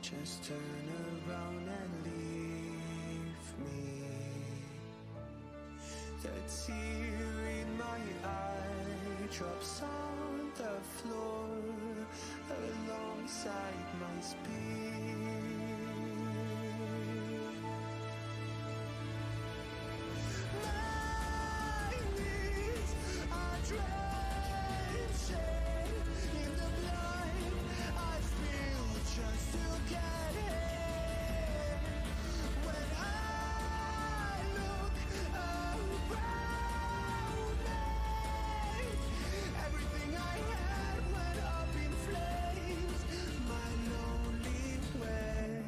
Just turn around and leave me. The tear in my eye drops on the floor alongside my speed. My knees are drenching in the blood I spill just to get in. When I look around me, everything I had went up in flames. My lonely way.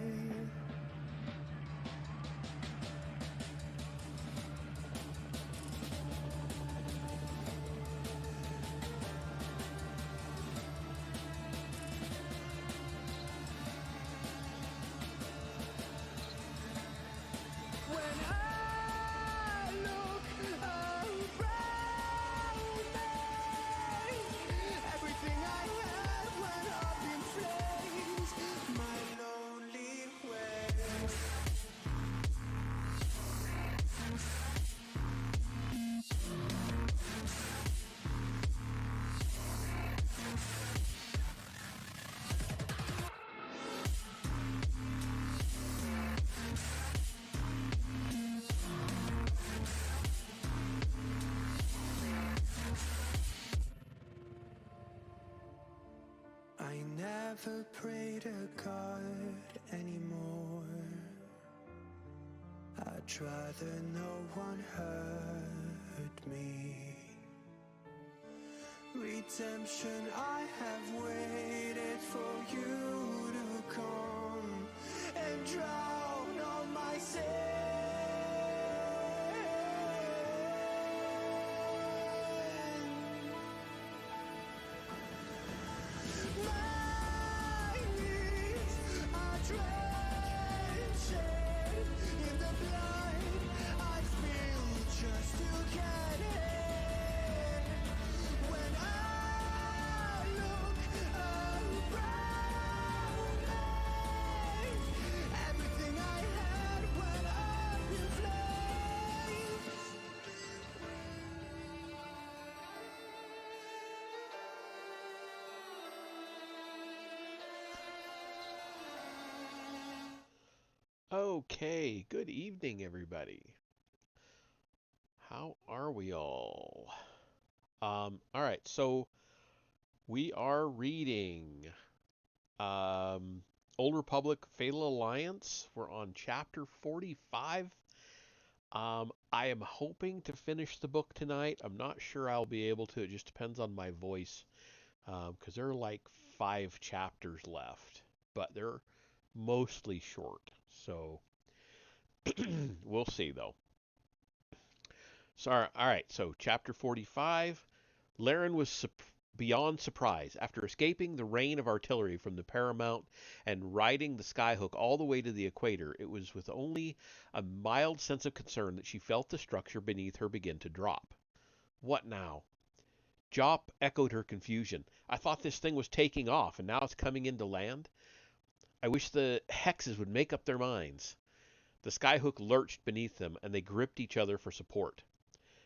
When I look around me, everything I had went up in flames. My lonely way. I never pray to God anymore. I'd rather no one hurt me. Redemption, I have waited for you to come and drown all my sin. My knees are drenching in the blood I spill just to get in. When I look around me, everything I had went up in flames. Okay, good evening, everybody. How are we all? All right, so we are reading Old Republic Fatal Alliance. We're on chapter 45. I am hoping to finish the book tonight. I'm not sure I'll be able to. It just depends on my voice, because there are like 5 chapters left, but they're mostly short. So we'll see, though. So, all right, so chapter 45. Laren was beyond surprise. After escaping the rain of artillery from the Paramount and riding the Skyhook all the way to the equator, it was with only a mild sense of concern that she felt the structure beneath her begin to drop. What now? Jop echoed her confusion. I thought this thing was taking off, and now it's coming into land? I wish the hexes would make up their minds. The Skyhook lurched beneath them, and they gripped each other for support.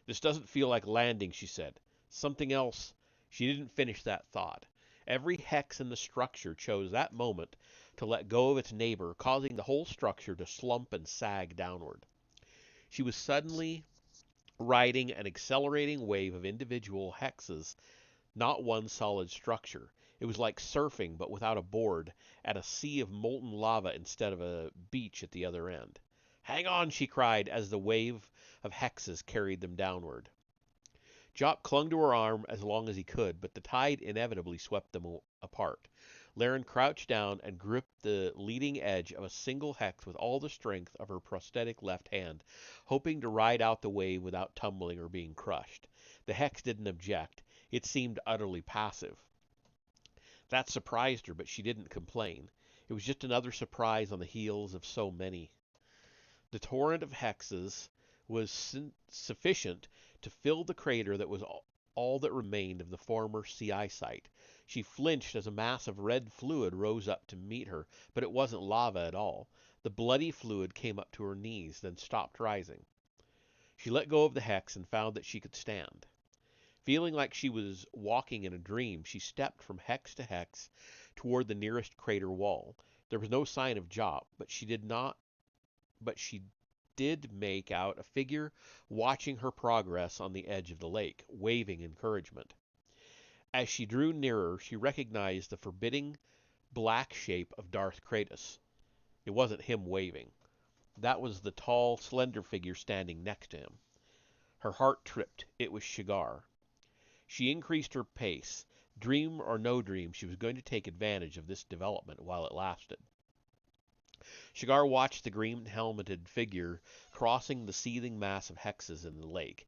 This doesn't feel like landing, she said. Something else. She didn't finish that thought. Every hex in the structure chose that moment to let go of its neighbor, causing the whole structure to slump and sag downward. She was suddenly riding an accelerating wave of individual hexes, not one solid structure. It was like surfing, but without a board, at a sea of molten lava instead of a beach at the other end. Hang on, she cried as the wave of hexes carried them downward. Jock clung to her arm as long as he could, but the tide inevitably swept them apart. Laren crouched down and gripped the leading edge of a single hex with all the strength of her prosthetic left hand, hoping to ride out the wave without tumbling or being crushed. The hex didn't object. It seemed utterly passive. That surprised her, but she didn't complain. It was just another surprise on the heels of so many. The torrent of hexes was sufficient to fill the crater that was all that remained of the former sea eyesight. She flinched as a mass of red fluid rose up to meet her, but it wasn't lava at all. The bloody fluid came up to her knees, then stopped rising. She let go of the hex and found that she could stand. Feeling like she was walking in a dream, she stepped from hex to hex toward the nearest crater wall. There was no sign of Jop, but she did make out a figure watching her progress on the edge of the lake, waving encouragement. As she drew nearer, she recognized the forbidding black shape of Darth Kratos. It wasn't him waving. That was the tall, slender figure standing next to him. Her heart tripped. It was Shigar. She increased her pace. Dream or no dream, she was going to take advantage of this development while it lasted. Shigar watched the green helmeted figure crossing the seething mass of hexes in the lake.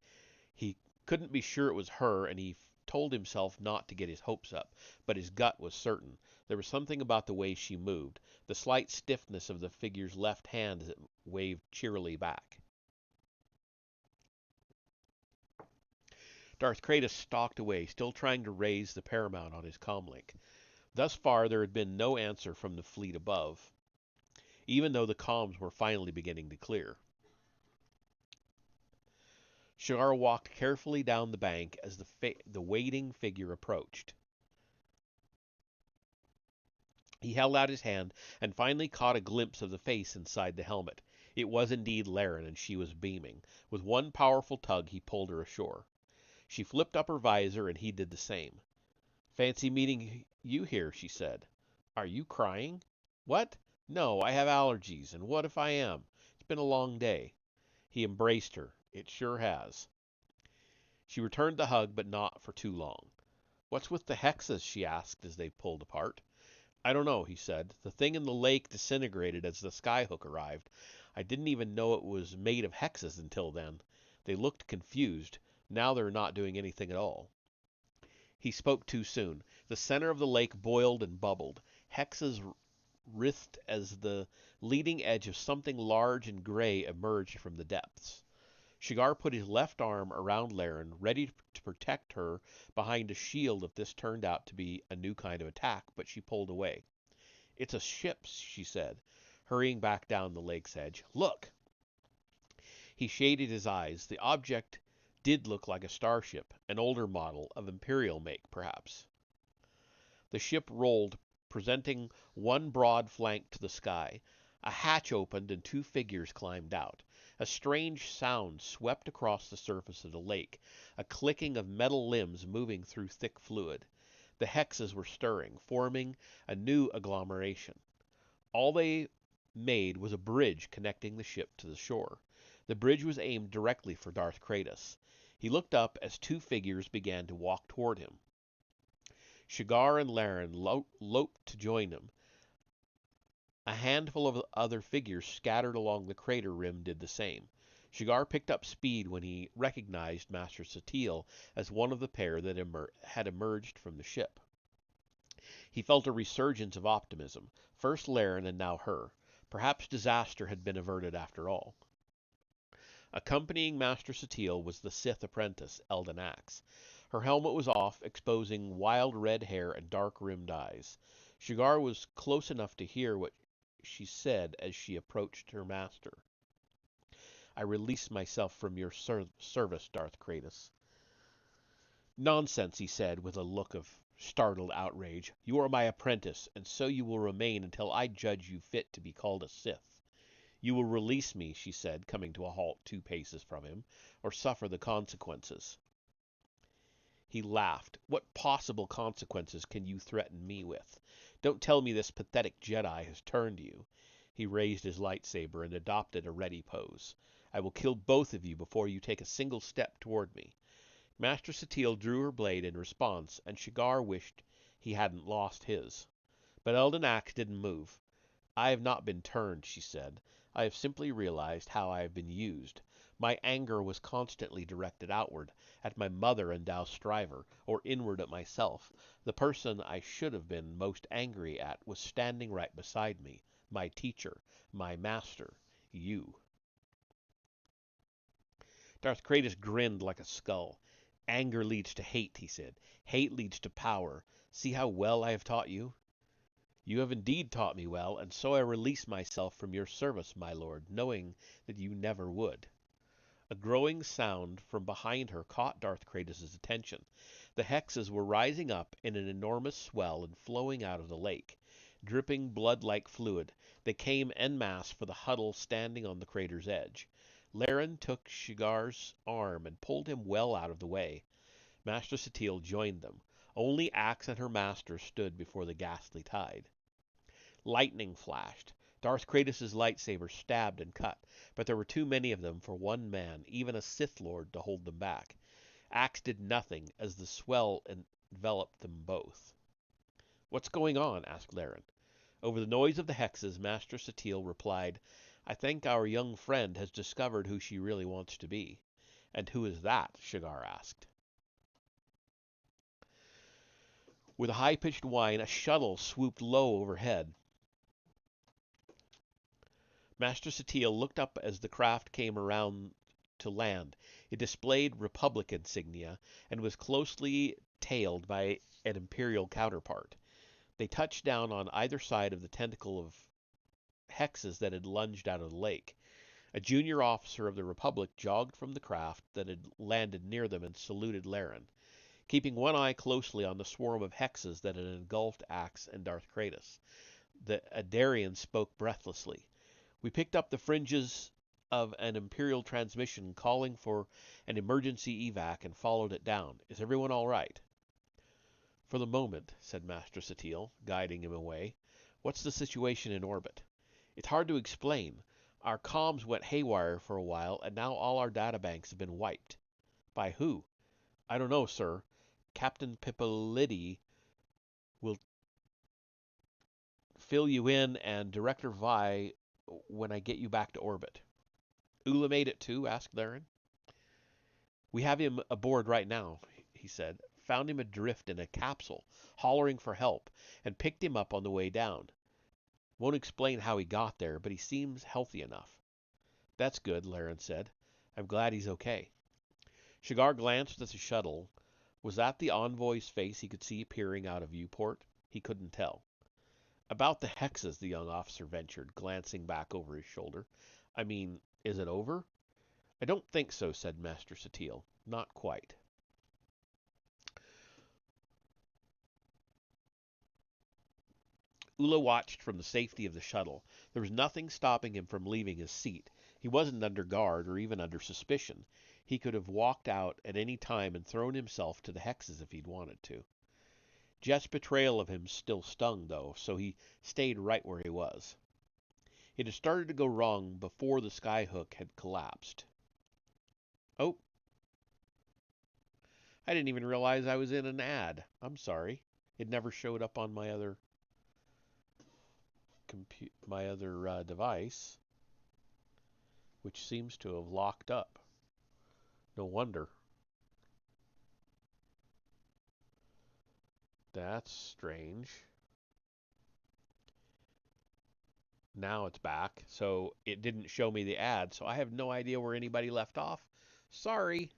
He couldn't be sure it was her, and he told himself not to get his hopes up, but his gut was certain. There was something about the way she moved, the slight stiffness of the figure's left hand as it waved cheerily back. Darth Kratos stalked away, still trying to raise the paramount on his comlink. Thus far there had been no answer from the fleet above, even though the comms were finally beginning to clear. Shigar walked carefully down the bank as the waiting figure approached. He held out his hand and finally caught a glimpse of the face inside the helmet. It was indeed Laren, and she was beaming. With one powerful tug, he pulled her ashore. She flipped up her visor, and he did the same. "Fancy meeting you here," she said. "Are you crying?" "What? No, I have allergies, and what if I am? It's been a long day." He embraced her. "It sure has." She returned the hug, but not for too long. "What's with the hexes?" she asked as they pulled apart. "I don't know," he said. "The thing in the lake disintegrated as the skyhook arrived. I didn't even know it was made of hexes until then. They looked confused. Now they're not doing anything at all." He spoke too soon. The center of the lake boiled and bubbled. Hexes writhed as the leading edge of something large and gray emerged from the depths. Shigar put his left arm around Laren, ready to protect her behind a shield if this turned out to be a new kind of attack, but she pulled away. "It's a ship," she said, hurrying back down the lake's edge. "Look!" He shaded his eyes. The object did look like a starship, an older model, of Imperial make, perhaps. The ship rolled, presenting one broad flank to the sky. A hatch opened and two figures climbed out. A strange sound swept across the surface of the lake, a clicking of metal limbs moving through thick fluid. The hexes were stirring, forming a new agglomeration. All they made was a bridge connecting the ship to the shore. The bridge was aimed directly for Darth Kratos. He looked up as two figures began to walk toward him. Shigar and Laren loped to join him. A handful of other figures scattered along the crater rim did the same. Shigar picked up speed when he recognized Master Satil as one of the pair that had emerged from the ship. He felt a resurgence of optimism. First Laren and now her. Perhaps disaster had been averted after all. Accompanying Master Satil was the Sith apprentice, Eldon Axe. Her helmet was off, exposing wild red hair and dark-rimmed eyes. Shigar was close enough to hear what she said as she approached her master. "I release myself from your service, Darth Kratos." "Nonsense," he said, with a look of startled outrage. "You are my apprentice, and so you will remain until I judge you fit to be called a Sith." "You will release me," she said, coming to a halt 2 paces from him, "or suffer the consequences." He laughed. "What possible consequences can you threaten me with? Don't tell me this pathetic Jedi has turned you." He raised his lightsaber and adopted a ready pose. "I will kill both of you before you take a single step toward me." Master Satil drew her blade in response, and Shigar wished he hadn't lost his. But Eldon Axe didn't move. "I have not been turned," she said. "I have simply realized how I have been used. My anger was constantly directed outward, at my mother and Dal Striver, or inward at myself. The person I should have been most angry at was standing right beside me, my teacher, my master, you." Darth Kratos grinned like a skull. Anger leads to hate, he said. Hate leads to power. See how well I have taught you? You have indeed taught me well, and so I release myself from your service, my lord, knowing that you never would. A growing sound from behind her caught Darth Kratos' attention. The hexes were rising up in an enormous swell and flowing out of the lake. Dripping blood-like fluid, they came en masse for the huddle standing on the crater's edge. Laren took Shigar's arm and pulled him well out of the way. Master Satil joined them. Only Axe and her master stood before the ghastly tide. Lightning flashed. Darth Kratos' lightsaber stabbed and cut, but there were too many of them for one man, even a Sith Lord, to hold them back. Axe did nothing as the swell enveloped them both. "What's going on?" asked Laren. Over the noise of the hexes, Master Satil replied, "I think our young friend has discovered who she really wants to be." "And who is that?" Shigar asked. With a high-pitched whine, a shuttle swooped low overhead. Master Satil looked up as the craft came around to land. It displayed Republic insignia and was closely tailed by an Imperial counterpart. They touched down on either side of the tentacle of hexes that had lunged out of the lake. A junior officer of the Republic jogged from the craft that had landed near them and saluted Laren, keeping one eye closely on the swarm of hexes that had engulfed Axe and Darth Kratos. The Adarian spoke breathlessly. "We picked up the fringes of an Imperial transmission calling for an emergency evac and followed it down. Is everyone all right?" "For the moment," said Master Satil, guiding him away. "What's the situation in orbit?" "It's hard to explain. Our comms went haywire for a while, and now all our databanks have been wiped." "By who?" "I don't know, sir. Captain Pipolidi will fill you in, and Director Vi when I get you back to orbit." "Ula made it too?" asked Laren. "We have him aboard right now," he said. "Found him adrift in a capsule, hollering for help, and picked him up on the way down. Won't explain how he got there, but he seems healthy enough." "That's good," Laren said. "I'm glad he's okay." Shigar glanced at the shuttle. Was that the envoy's face he could see peering out of viewport? He couldn't tell. "About the hexes," the young officer ventured, glancing back over his shoulder. "I mean, is it over?" "I don't think so," said Master Satil. "Not quite." Ula watched from the safety of the shuttle. There was nothing stopping him from leaving his seat. He wasn't under guard or even under suspicion. He could have walked out at any time and thrown himself to the hexes if he'd wanted to. Jet's betrayal of him still stung, though, so he stayed right where he was. It had started to go wrong before the skyhook had collapsed. "Oh, I didn't even realize I was in an ad. I'm sorry. It never showed up on my other device, which seems to have locked up. No wonder. That's strange." Now it's back, so it didn't show me the ad, so I have no idea where anybody left off. Sorry.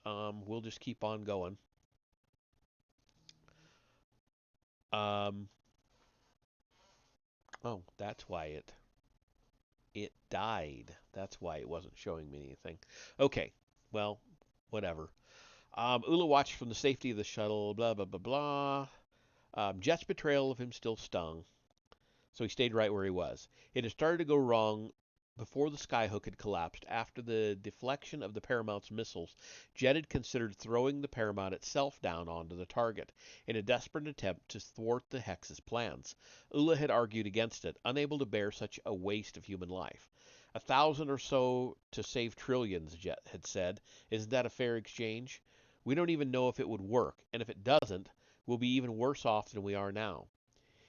We'll just keep on going. Um, oh, that's why it died. That's why it wasn't showing me anything. Okay, well, whatever. Ula watched from the safety of the shuttle, blah, blah, blah, blah. Jet's betrayal of him still stung, so he stayed right where he was. It had started to go wrong before the skyhook had collapsed. After the deflection of the Paramount's missiles, Jet had considered throwing the Paramount itself down onto the target in a desperate attempt to thwart the Hex's plans. Ula had argued against it, unable to bear such a waste of human life. 1,000 or so to save trillions, Jet had said. Isn't that a fair exchange? We don't even know if it would work, and if it doesn't, we'll be even worse off than we are now.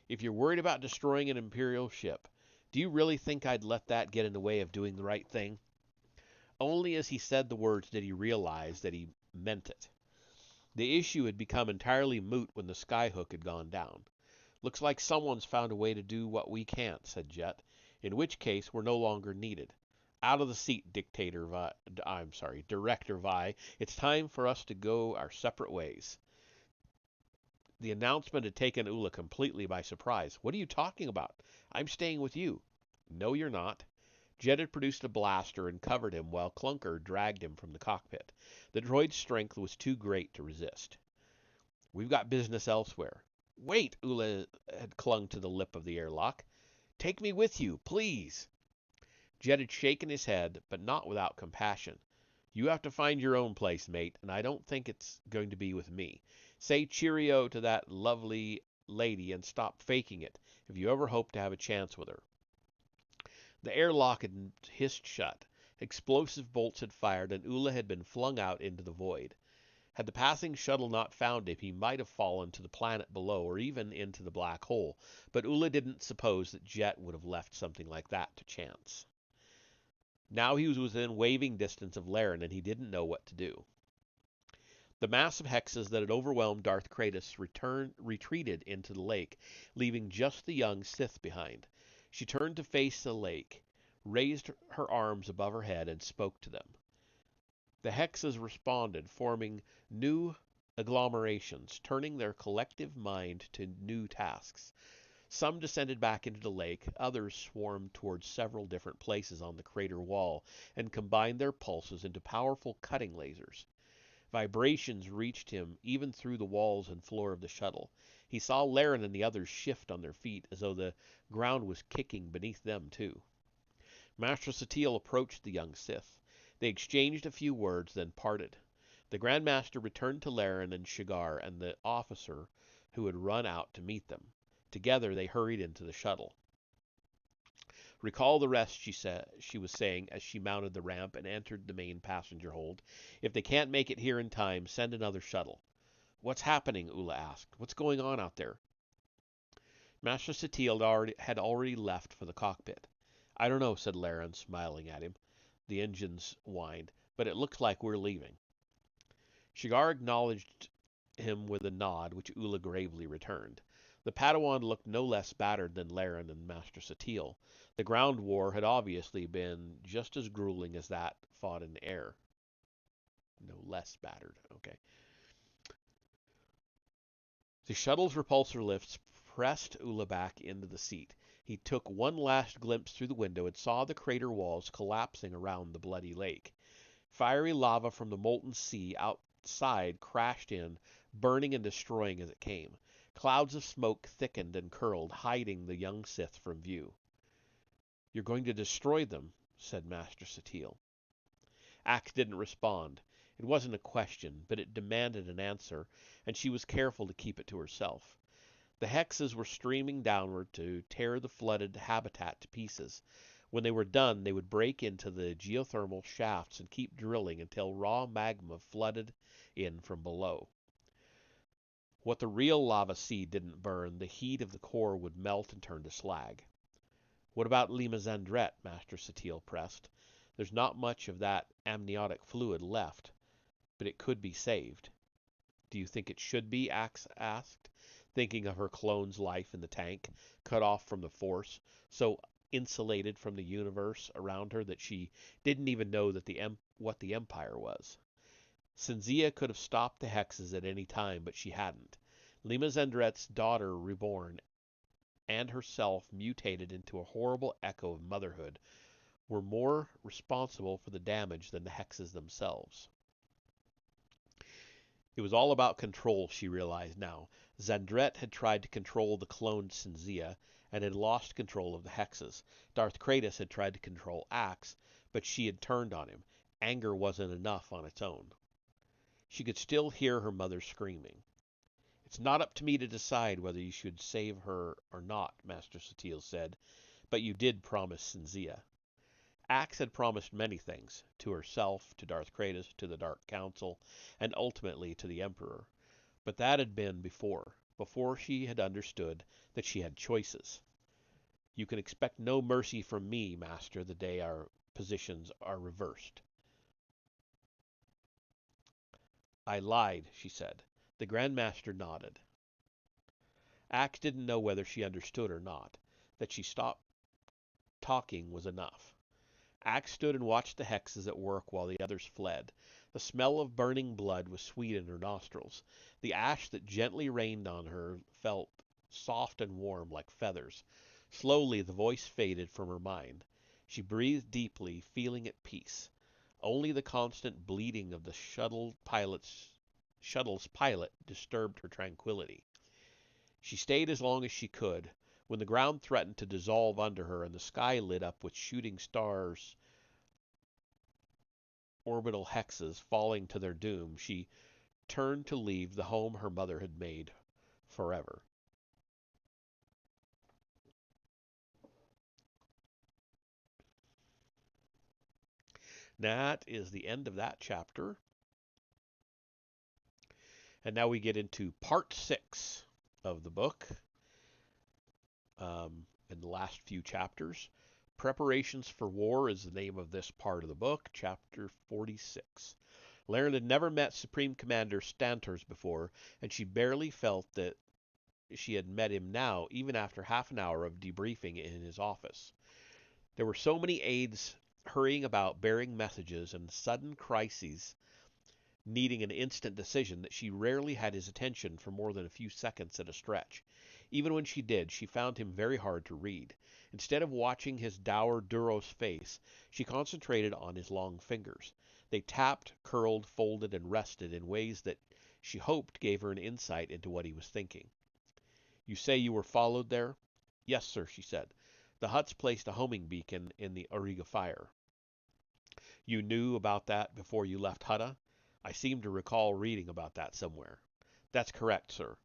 If you're worried about destroying an Imperial ship, do you really think I'd let that get in the way of doing the right thing?" Only as he said the words did he realize that he meant it. The issue had become entirely moot when the skyhook had gone down. "Looks like someone's found a way to do what we can't," said Jet, "in which case we're no longer needed. Out of the seat, Dictator Vi. I'm sorry, Director Vi. It's time for us to go our separate ways. The announcement had taken Ula completely by surprise. What are you talking about? I'm staying with you. No, you're not. Jed had produced a blaster and covered him while Clunker dragged him from the cockpit. The droid's strength was too great to resist. We've got business elsewhere. Wait, Ula had clung to the lip of the airlock. Take me with you, please. Jed had shaken his head, but not without compassion. You have to find your own place, mate, and I don't think it's going to be with me. Say cheerio to that lovely lady and stop faking it if you ever hope to have a chance with her. The airlock had hissed shut. Explosive bolts had fired, and Ula had been flung out into the void. Had the passing shuttle not found him, he might have fallen to the planet below or even into the black hole, but Ula didn't suppose that Jet would have left something like that to chance. Now he was within waving distance of Laren, and he didn't know what to do. The mass of hexes that had overwhelmed Darth Kratos retreated into the lake, leaving just the young Sith behind. She turned to face the lake, raised her arms above her head, and spoke to them. The hexes responded, forming new agglomerations, turning their collective mind to new tasks. Some descended back into the lake, others swarmed towards several different places on the crater wall and combined their pulses into powerful cutting lasers. Vibrations reached him even through the walls and floor of the shuttle. He saw Laren and the others shift on their feet as though the ground was kicking beneath them too. Master Satil approached the young Sith. They exchanged a few words, then parted. The Grand Master returned to Laren and Shigar and the officer who had run out to meet them. Together they hurried into the shuttle. Recall the rest, she was saying as she mounted the ramp and entered the main passenger hold. If they can't make it here in time, send another shuttle. What's happening? Ula asked. What's going on out there? Master Satil had already left for the cockpit. I don't know, said Laren, smiling at him. The engines whined, but it looks like we're leaving. Shigar acknowledged him with a nod, which Ula gravely returned. The Padawan looked no less battered than Laren and Master Satil. The ground war had obviously been just as grueling as that fought in the air. No less battered, okay. The shuttle's repulsor lifts pressed Ula back into the seat. He took one last glimpse through the window and saw the crater walls collapsing around the bloody lake. Fiery lava from the molten sea outside crashed in, burning and destroying as it came. Clouds of smoke thickened and curled, hiding the young Sith from view. You're going to destroy them, said Master Satil. Axe didn't respond. It wasn't a question, but it demanded an answer, and she was careful to keep it to herself. The hexes were streaming downward to tear the flooded habitat to pieces. When they were done, they would break into the geothermal shafts and keep drilling until raw magma flooded in from below. What the real lava sea didn't burn, the heat of the core would melt and turn to slag. What about Lima Zandret? Master Satil pressed. There's not much of that amniotic fluid left, but it could be saved. Do you think it should be? Axe asked, thinking of her clone's life in the tank, cut off from the Force, so insulated from the universe around her that she didn't even know that what the Empire was. Cinzia could have stopped the hexes at any time, but she hadn't. Lima Zendret's daughter reborn and herself mutated into a horrible echo of motherhood were more responsible for the damage than the hexes themselves. It was all about control, she realized now. Zandret had tried to control the cloned Cinzia and had lost control of the hexes. Darth Kratos had tried to control Axe, but she had turned on him. Anger wasn't enough on its own. She could still hear her mother screaming. It's not up to me to decide whether you should save her or not, Master Satil said, but you did promise Cinzia. Axe had promised many things, to herself, to Darth Kratos, to the Dark Council, and ultimately to the Emperor. But that had been before she had understood that she had choices. You can expect no mercy from me, Master, the day our positions are reversed. I lied, she said. The Grand Master nodded. Axe didn't know whether she understood or not. That she stopped talking was enough. Axe stood and watched the hexes at work while the others fled. The smell of burning blood was sweet in her nostrils. The ash that gently rained on her felt soft and warm like feathers. Slowly the voice faded from her mind. She breathed deeply, feeling at peace. Only the constant bleeding of the shuttle's pilot disturbed her tranquility. She stayed as long as she could. When the ground threatened to dissolve under her and the sky lit up with shooting stars, orbital hexes falling to their doom, she turned to leave the home her mother had made forever. That is the end of that chapter. And now we get into part 6 of the book, in the last few chapters. Preparations for War is the name of this part of the book, chapter 46. Laren had never met Supreme Commander Stantors before, and she barely felt that she had met him now, even after half an hour of debriefing in his office. There were so many aides hurrying about bearing messages and sudden crises needing an instant decision that she rarely had his attention for more than a few seconds at a stretch. Even when she did, she found him very hard to read. Instead of watching his dour Duros face, she concentrated on his long fingers. They tapped, curled, folded, and rested in ways that she hoped gave her an insight into what he was thinking. "You say you were followed there?" "Yes, sir," she said. "The Hutts placed a homing beacon in the Auriga fire." "You knew about that before you left Hutta?" "I seem to recall reading about that somewhere." "That's correct, sir."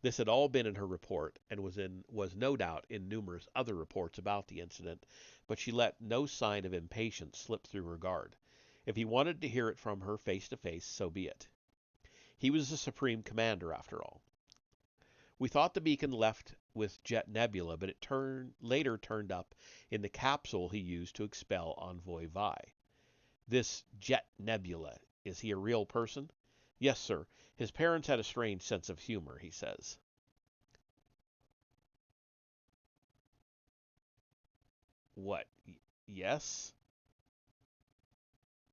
This had all been in her report, and was no doubt in numerous other reports about the incident, but she let no sign of impatience slip through her guard. If he wanted to hear it from her face to face, so be it. He was the Supreme Commander, after all. "We thought the beacon left with Jet Nebula, but it later turned up in the capsule he used to expel Envoy Vi." "This Jet Nebula, is he a real person?" "Yes, sir. His parents had a strange sense of humor," he says. "What? Yes?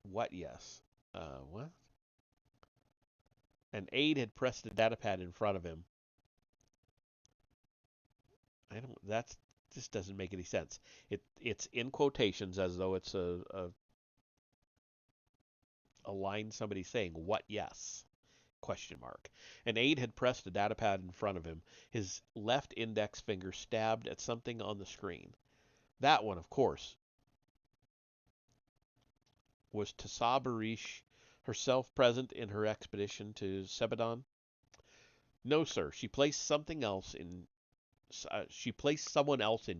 What yes?" What? An aide had pressed a datapad in front of him. I don't. That's This doesn't make any sense. It's in quotations as though it's a line somebody saying, "What yes?" Question mark. An aide had pressed a datapad in front of him. His left index finger stabbed at something on the screen. That one, of course, was Tasabarish herself present in her expedition to Sebadon? "No, sir. She placed someone else in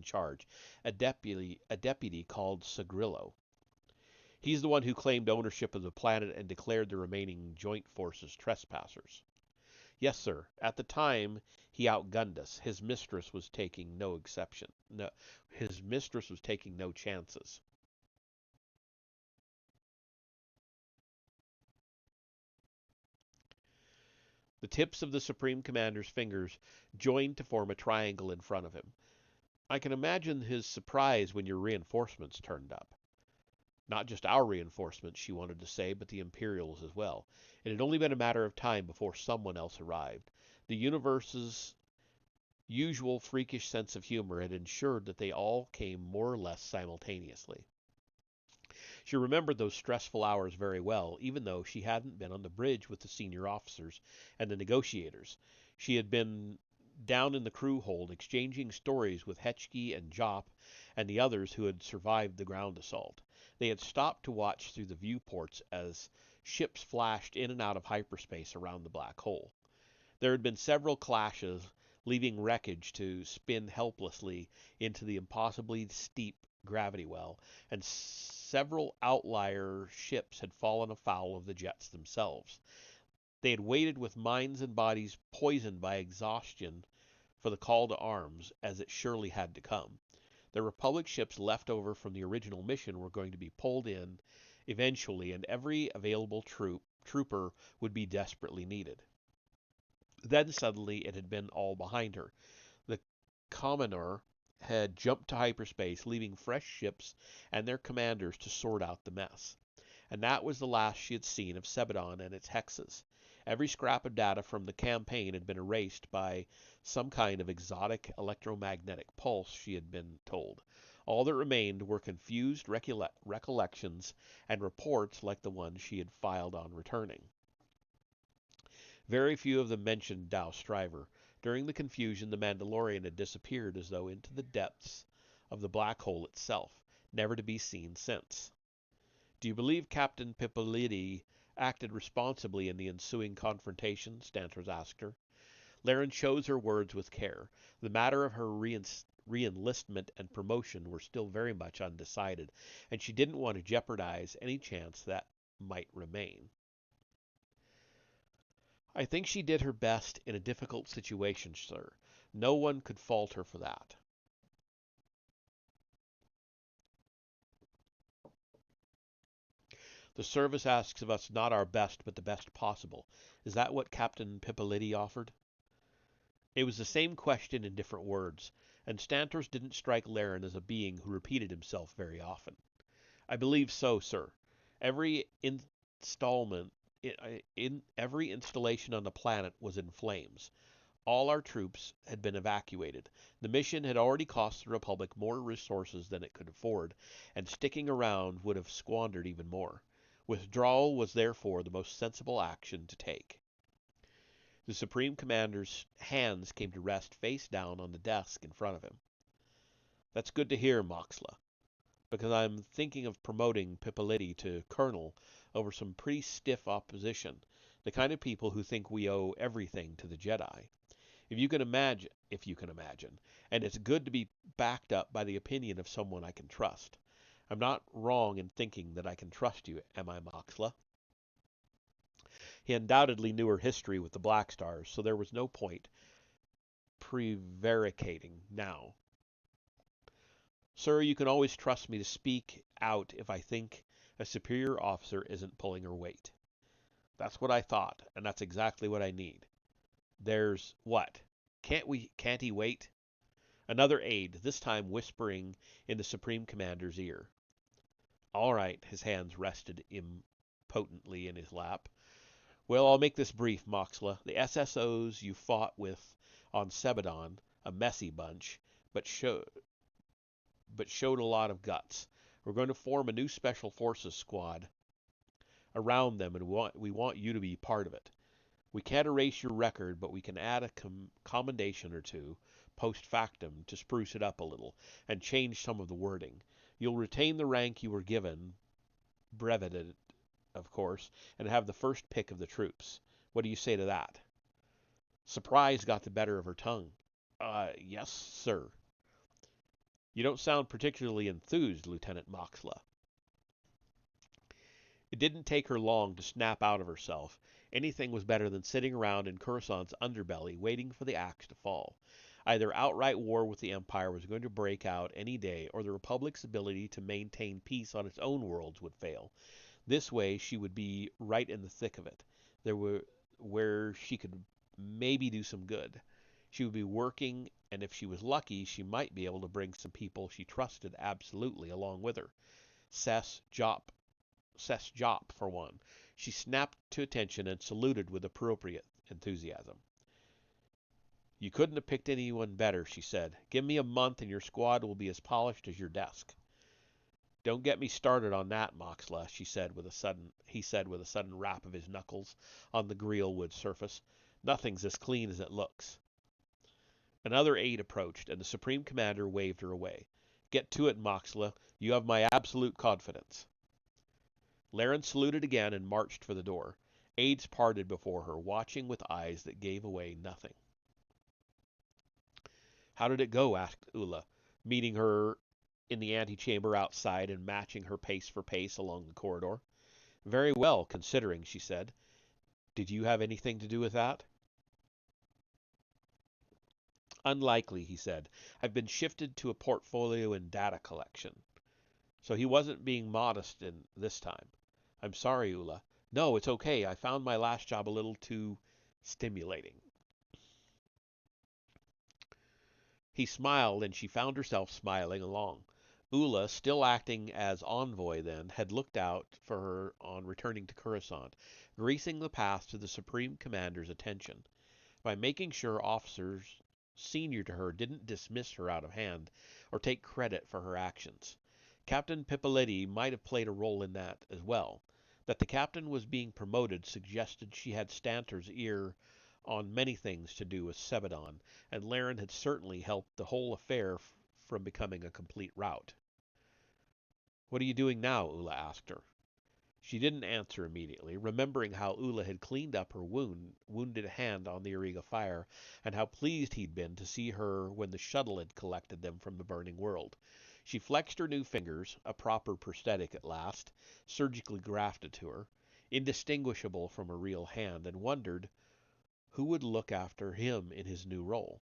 charge, a deputy called Sagrillo. He's the one who claimed ownership of the planet and declared the remaining joint forces trespassers." "Yes, sir. At the time, he outgunned us. His mistress was taking no exception. No, his mistress was taking no chances." The tips of the Supreme Commander's fingers joined to form a triangle in front of him. "I can imagine his surprise when your reinforcements turned up." Not just our reinforcements, she wanted to say, but the Imperials as well. It had only been a matter of time before someone else arrived. The universe's usual freakish sense of humor had ensured that they all came more or less simultaneously. She remembered those stressful hours very well, even though she hadn't been on the bridge with the senior officers and the negotiators. She had been down in the crew hold exchanging stories with Hetchke and Jop and the others who had survived the ground assault. They had stopped to watch through the viewports as ships flashed in and out of hyperspace around the black hole. There had been several clashes, leaving wreckage to spin helplessly into the impossibly steep gravity well, and several outlier ships had fallen afoul of the jets themselves. They had waited with minds and bodies poisoned by exhaustion for the call to arms, as it surely had to come. The Republic ships left over from the original mission were going to be pulled in eventually, and every available trooper would be desperately needed. Then suddenly it had been all behind her. The Commoner had jumped to hyperspace, leaving fresh ships and their commanders to sort out the mess. And that was the last she had seen of Sebadon and its hexes. Every scrap of data from the campaign had been erased by some kind of exotic electromagnetic pulse, she had been told. All that remained were confused recollections and reports like the one she had filed on returning. Very few of them mentioned Dow Striver. During the confusion, the Mandalorian had disappeared as though into the depths of the black hole itself, never to be seen since. Do you believe Captain Pipolidi acted responsibly in the ensuing confrontation? Stantos asked her. Laren chose her words with care. The matter of her reenlistment and promotion were still very much undecided, and she didn't want to jeopardize any chance that might remain. I think she did her best in a difficult situation, sir. No one could fault her for that. The service asks of us not our best, but the best possible. Is that what Captain Pipolidi offered? It was the same question in different words, and Stantos didn't strike Laren as a being who repeated himself very often. I believe so, sir. Every every installation on the planet was in flames. All our troops had been evacuated. The mission had already cost the Republic more resources than it could afford, and sticking around would have squandered even more. Withdrawal was therefore the most sensible action to take. The Supreme Commander's hands came to rest face down on the desk in front of him. That's good to hear, Moxla, because I'm thinking of promoting Pipolidi to colonel over some pretty stiff opposition, the kind of people who think we owe everything to the Jedi. If you can imagine, and it's good to be backed up by the opinion of someone I can trust. I'm not wrong in thinking that I can trust you, am I, Moxla? He undoubtedly knew her history with the Black Stars, so there was no point prevaricating now. Sir, you can always trust me to speak out if I think a superior officer isn't pulling her weight. That's what I thought, and that's exactly what I need. There's what? Can't he wait? Another aide, this time whispering in the Supreme Commander's ear. All right, his hands rested impotently in his lap. Well, I'll make this brief, Moxla. The SSOs you fought with on Sebadon, a messy bunch, but showed a lot of guts. We're going to form a new Special Forces squad around them, and we want you to be part of it. We can't erase your record, but we can add a commendation or two post factum to spruce it up a little and change some of the wording. You'll retain the rank you were given, breveted, of course, and have the first pick of the troops. What do you say to that? Surprise got the better of her tongue. Yes, sir. You don't sound particularly enthused, Lieutenant Moxla. It didn't take her long to snap out of herself. Anything was better than sitting around in Coruscant's underbelly waiting for the axe to fall. Either outright war with the Empire was going to break out any day, or the Republic's ability to maintain peace on its own worlds would fail. This way, she would be right in the thick of it, where she could maybe do some good. She would be working, and if she was lucky, she might be able to bring some people she trusted absolutely along with her. Cess Jop, for one. She snapped to attention and saluted with appropriate enthusiasm. You couldn't have picked anyone better, she said. Give me a month and your squad will be as polished as your desk. Don't get me started on that, Moxla, he said with a sudden rap of his knuckles on the greenwood surface. Nothing's as clean as it looks. Another aide approached, and the Supreme Commander waved her away. Get to it, Moxla. You have my absolute confidence. Laren saluted again and marched for the door. Aides parted before her, watching with eyes that gave away nothing. How did it go? Asked Ula, meeting her in the antechamber outside and matching her pace for pace along the corridor. Very well, considering, she said. Did you have anything to do with that? Unlikely, he said. I've been shifted to a portfolio in data collection. So he wasn't being modest in this time. I'm sorry, Ula. No, it's okay. I found my last job a little too stimulating. He smiled, and she found herself smiling along. Ula, still acting as envoy then, had looked out for her on returning to Coruscant, greasing the path to the Supreme Commander's attention. By making sure officers senior to her didn't dismiss her out of hand or take credit for her actions. Captain Pipoletti might have played a role in that as well. That the captain was being promoted suggested she had Stanter's ear on many things to do with Sebadon, and Laren had certainly helped the whole affair from becoming a complete rout. "What are you doing now?" Ula asked her. She didn't answer immediately, remembering how Ula had cleaned up her wounded hand on the Auriga fire, and how pleased he'd been to see her when the shuttle had collected them from the burning world. She flexed her new fingers, a proper prosthetic at last, surgically grafted to her, indistinguishable from a real hand, and wondered who would look after him in his new role.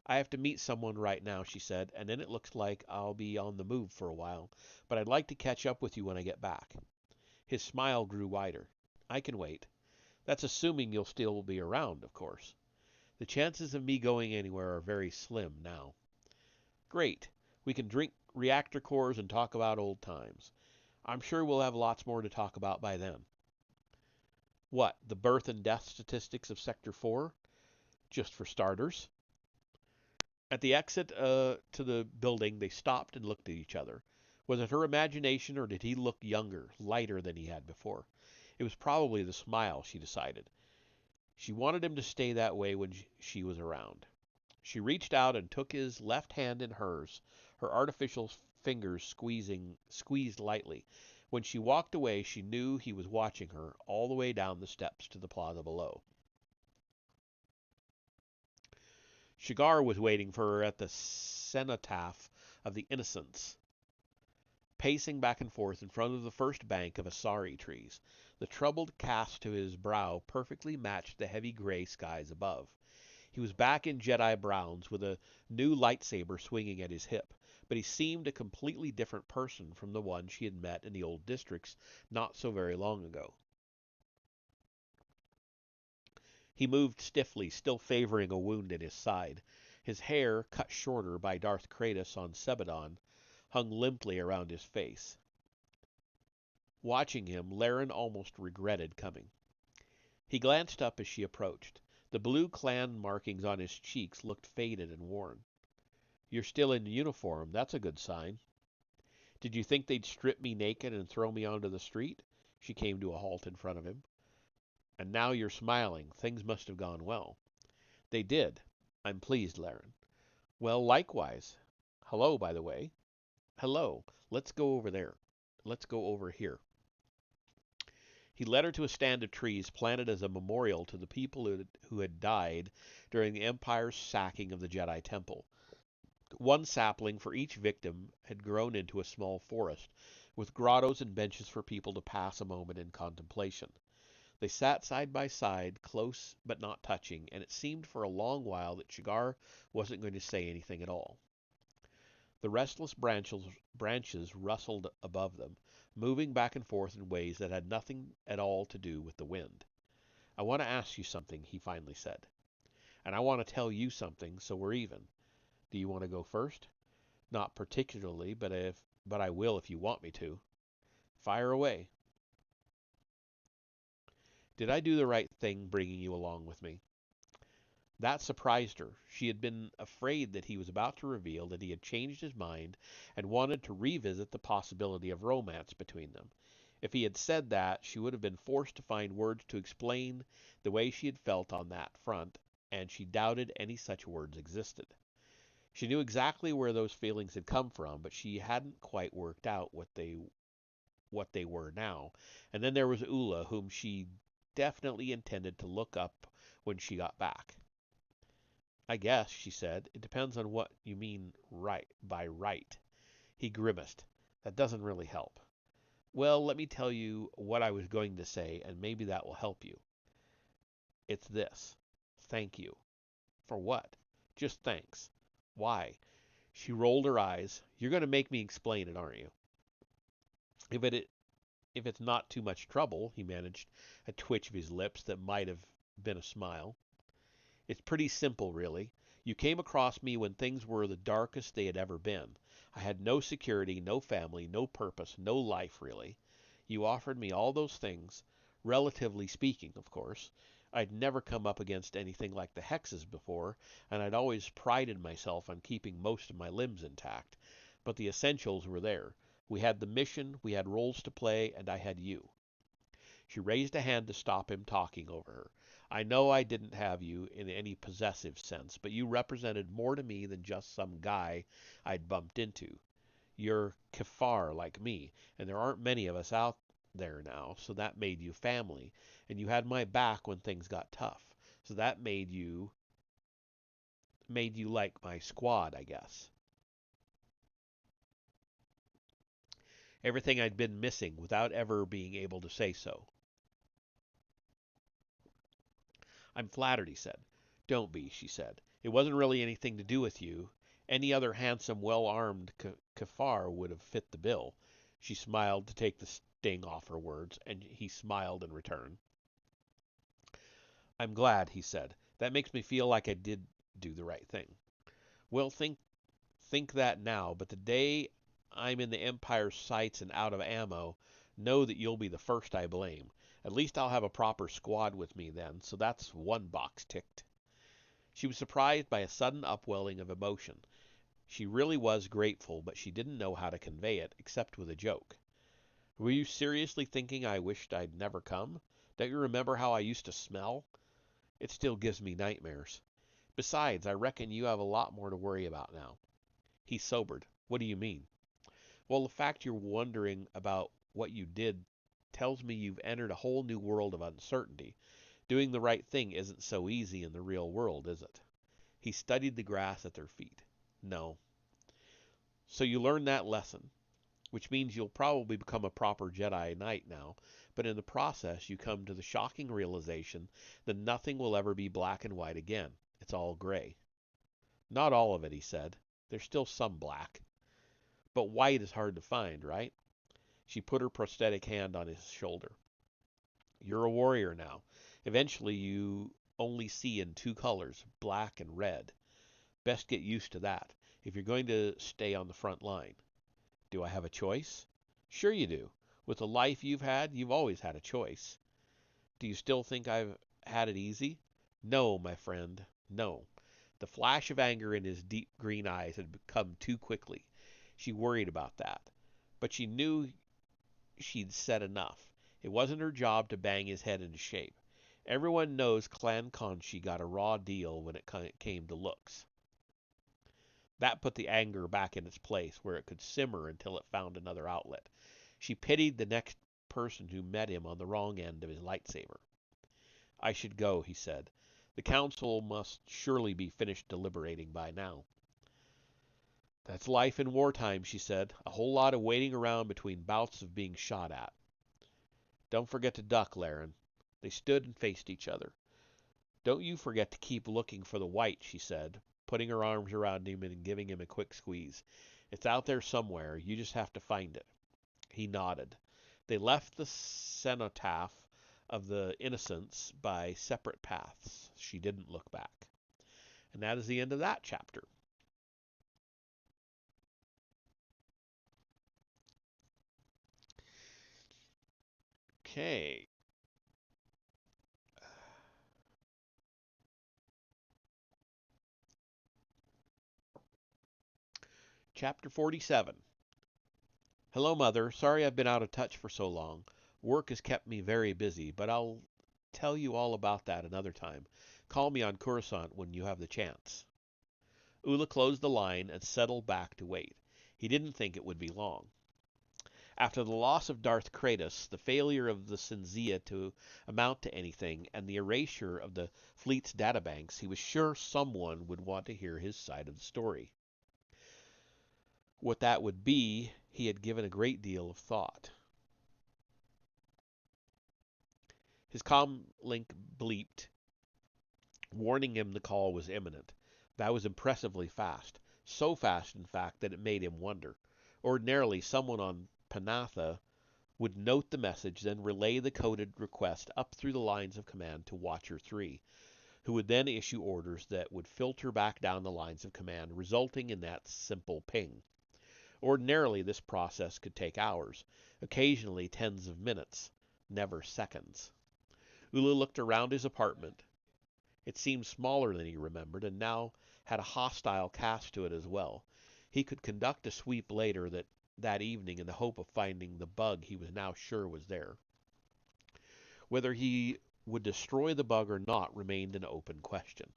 "I have to meet someone right now," she said, "and then it looks like I'll be on the move for a while, but I'd like to catch up with you when I get back." His smile grew wider. "I can wait. That's assuming you'll still be around, of course. The chances of me going anywhere are very slim now." "Great. We can drink reactor cores and talk about old times. I'm sure we'll have lots more to talk about by then." "What, the birth and death statistics of Sector 4? Just for starters." At the exit to the building, they stopped and looked at each other. Was it her imagination, or did he look younger, lighter than he had before? It was probably the smile, she decided. She wanted him to stay that way when she was around. She reached out and took his left hand in hers, her artificial fingers squeezed lightly. When she walked away, she knew he was watching her all the way down the steps to the plaza below. Shigar was waiting for her at the cenotaph of the Innocents, pacing back and forth in front of the first bank of asari trees. The troubled cast to his brow perfectly matched the heavy gray skies above. He was back in Jedi browns, with a new lightsaber swinging at his hip, but he seemed a completely different person from the one she had met in the old districts not so very long ago. He moved stiffly, still favoring a wound in his side. His hair, cut shorter by Darth Kratos on Sebadon, hung limply around his face. Watching him, Laren almost regretted coming. He glanced up as she approached. The blue clan markings on his cheeks looked faded and worn. "You're still in uniform. That's a good sign." "Did you think they'd strip me naked and throw me onto the street?" She came to a halt in front of him. "And now you're smiling. Things must have gone well." "They did. I'm pleased, Laren." "Well, likewise. Hello, by the way." "Hello. Let's go over there. Let's go over here." He led her to a stand of trees planted as a memorial to the people who had died during the Empire's sacking of the Jedi Temple. One sapling for each victim had grown into a small forest, with grottos and benches for people to pass a moment in contemplation. They sat side by side, close but not touching, and it seemed for a long while that Shigar wasn't going to say anything at all. The restless branches rustled above them, moving back and forth in ways that had nothing at all to do with the wind. "I want to ask you something," he finally said. "And I want to tell you something, so we're even. Do you want to go first?" "Not particularly, but I will if you want me to." "Fire away." "Did I do the right thing bringing you along with me?" That surprised her. She had been afraid that he was about to reveal that he had changed his mind and wanted to revisit the possibility of romance between them. If he had said that, she would have been forced to find words to explain the way she had felt on that front, and she doubted any such words existed. She knew exactly where those feelings had come from, but she hadn't quite worked out what they were now. And then there was Ula, whom she definitely intended to look up when she got back. "I guess," she said, "it depends on what you mean by right." He grimaced. "That doesn't really help." "Well, let me tell you what I was going to say, and maybe that will help you. It's this. Thank you." "For what?" "Just thanks." "Why?" She rolled her eyes. "You're going to make me explain it, aren't you?" If it's not too much trouble," he managed a twitch of his lips that might have been a smile. "It's pretty simple, really. You came across me when things were the darkest they had ever been. I had no security, no family, no purpose, no life, really. You offered me all those things, relatively speaking, of course. I'd never come up against anything like the hexes before, and I'd always prided myself on keeping most of my limbs intact. But the essentials were there. We had the mission, we had roles to play, and I had you. She raised a hand to stop him talking over her. I know I didn't have you in any possessive sense, but you represented more to me than just some guy I'd bumped into. You're Kafar like me, and there aren't many of us out there now, so that made you family. And you had my back when things got tough, so that made you like my squad, I guess. Everything I'd been missing without ever being able to say so. I'm flattered, he said. Don't be, she said. It wasn't really anything to do with you. Any other handsome, well-armed Kafar would have fit the bill. She smiled to take the sting off her words, and he smiled in return. I'm glad, he said. That makes me feel like I did do the right thing. Well, think that now, but the day I'm in the Empire's sights and out of ammo, know that you'll be the first I blame. At least I'll have a proper squad with me then, so that's one box ticked. She was surprised by a sudden upwelling of emotion. She really was grateful, but she didn't know how to convey it, except with a joke. Were you seriously thinking I wished I'd never come? Don't you remember how I used to smell? It still gives me nightmares. Besides, I reckon you have a lot more to worry about now. He sobered. What do you mean? Well, the fact you're wondering about what you did tells me you've entered a whole new world of uncertainty. Doing the right thing isn't so easy in the real world, is it? He studied the grass at their feet. No. So you learned that lesson, which means you'll probably become a proper Jedi Knight now, but in the process you come to the shocking realization that nothing will ever be black and white again. It's all gray. Not all of it, he said. There's still some black. But white is hard to find, right? She put her prosthetic hand on his shoulder. You're a warrior now. Eventually you only see in two colors, black and red. Best get used to that if you're going to stay on the front line. Do I have a choice? Sure you do. With the life you've had, you've always had a choice. Do you still think I've had it easy? No, my friend, no. The flash of anger in his deep green eyes had come too quickly. She worried about that. But she knew she'd said enough. It wasn't her job to bang his head into shape. Everyone knows Clan Conchi got a raw deal when it came to looks. That put the anger back in its place, where it could simmer until it found another outlet. She pitied the next person who met him on the wrong end of his lightsaber. I should go, he said. The council must surely be finished deliberating by now. That's life in wartime, she said. A whole lot of waiting around between bouts of being shot at. Don't forget to duck, Laren. They stood and faced each other. Don't you forget to keep looking for the white, she said, putting her arms around him and giving him a quick squeeze. It's out there somewhere. You just have to find it. He nodded. They left the cenotaph of the innocents by separate paths. She didn't look back. And that is the end of that chapter. Okay. Chapter 47. Hello, Mother. Sorry I've been out of touch for so long. Work has kept me very busy, but I'll tell you all about that another time. Call me on Coruscant when you have the chance. Ula closed the line and settled back to wait. He didn't think it would be long. After the loss of Darth Kratos, the failure of the Synzia to amount to anything, and the erasure of the fleet's databanks, he was sure someone would want to hear his side of the story. What that would be, he had given a great deal of thought. His comm link bleeped, warning him the call was imminent. That was impressively fast. So fast, in fact, that it made him wonder. Ordinarily, someone on Panatha would note the message, then relay the coded request up through the lines of command to Watcher 3. who would then issue orders that would filter back down the lines of command, resulting in that simple ping. Ordinarily, this process could take hours, occasionally tens of minutes, never seconds. Ula looked around his apartment. It seemed smaller than he remembered, and now had a hostile cast to it as well. He could conduct a sweep later that evening in the hope of finding the bug he was now sure was there. Whether he would destroy the bug or not remained an open question.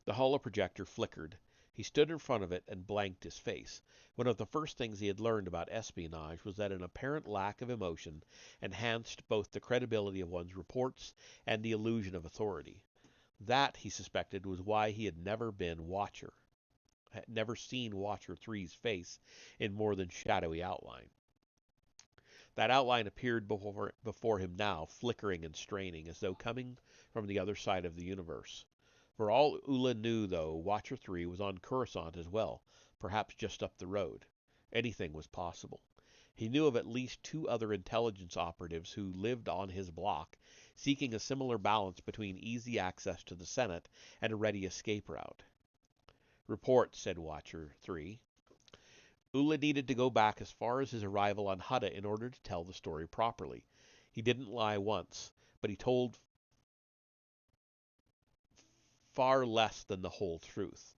The holoprojector flickered. He stood in front of it and blanked his face. One of the first things he had learned about espionage was that an apparent lack of emotion enhanced both the credibility of one's reports and the illusion of authority. That, he suspected, was why he had never seen Watcher Three's face in more than shadowy outline. That outline appeared before him now, flickering and straining, as though coming from the other side of the universe. For all Ula knew, though, Watcher 3 was on Coruscant as well, perhaps just up the road. Anything was possible. He knew of at least 2 other intelligence operatives who lived on his block, seeking a similar balance between easy access to the Senate and a ready escape route. Report, said Watcher 3. Ula needed to go back as far as his arrival on Hutta in order to tell the story properly. He didn't lie once, but he told far less than the whole truth.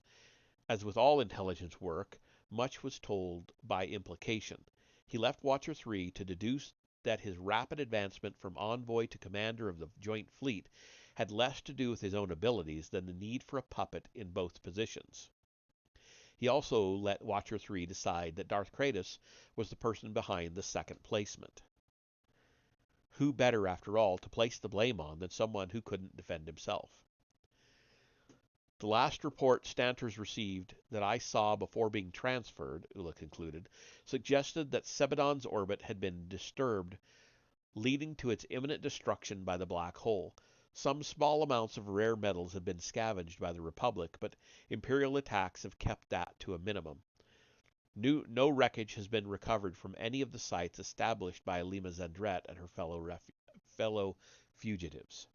As with all intelligence work, much was told by implication. He left Watcher 3 to deduce that his rapid advancement from envoy to commander of the Joint Fleet had less to do with his own abilities than the need for a puppet in both positions. He also let Watcher 3 decide that Darth Kratos was the person behind the second placement. Who better, after all, to place the blame on than someone who couldn't defend himself? The last report Stanters received that I saw before being transferred, Ula concluded, suggested that Sebedon's orbit had been disturbed, leading to its imminent destruction by the black hole. Some small amounts of rare metals have been scavenged by the Republic, but Imperial attacks have kept that to a minimum. No wreckage has been recovered from any of the sites established by Lima Zendret and her fellow fugitives.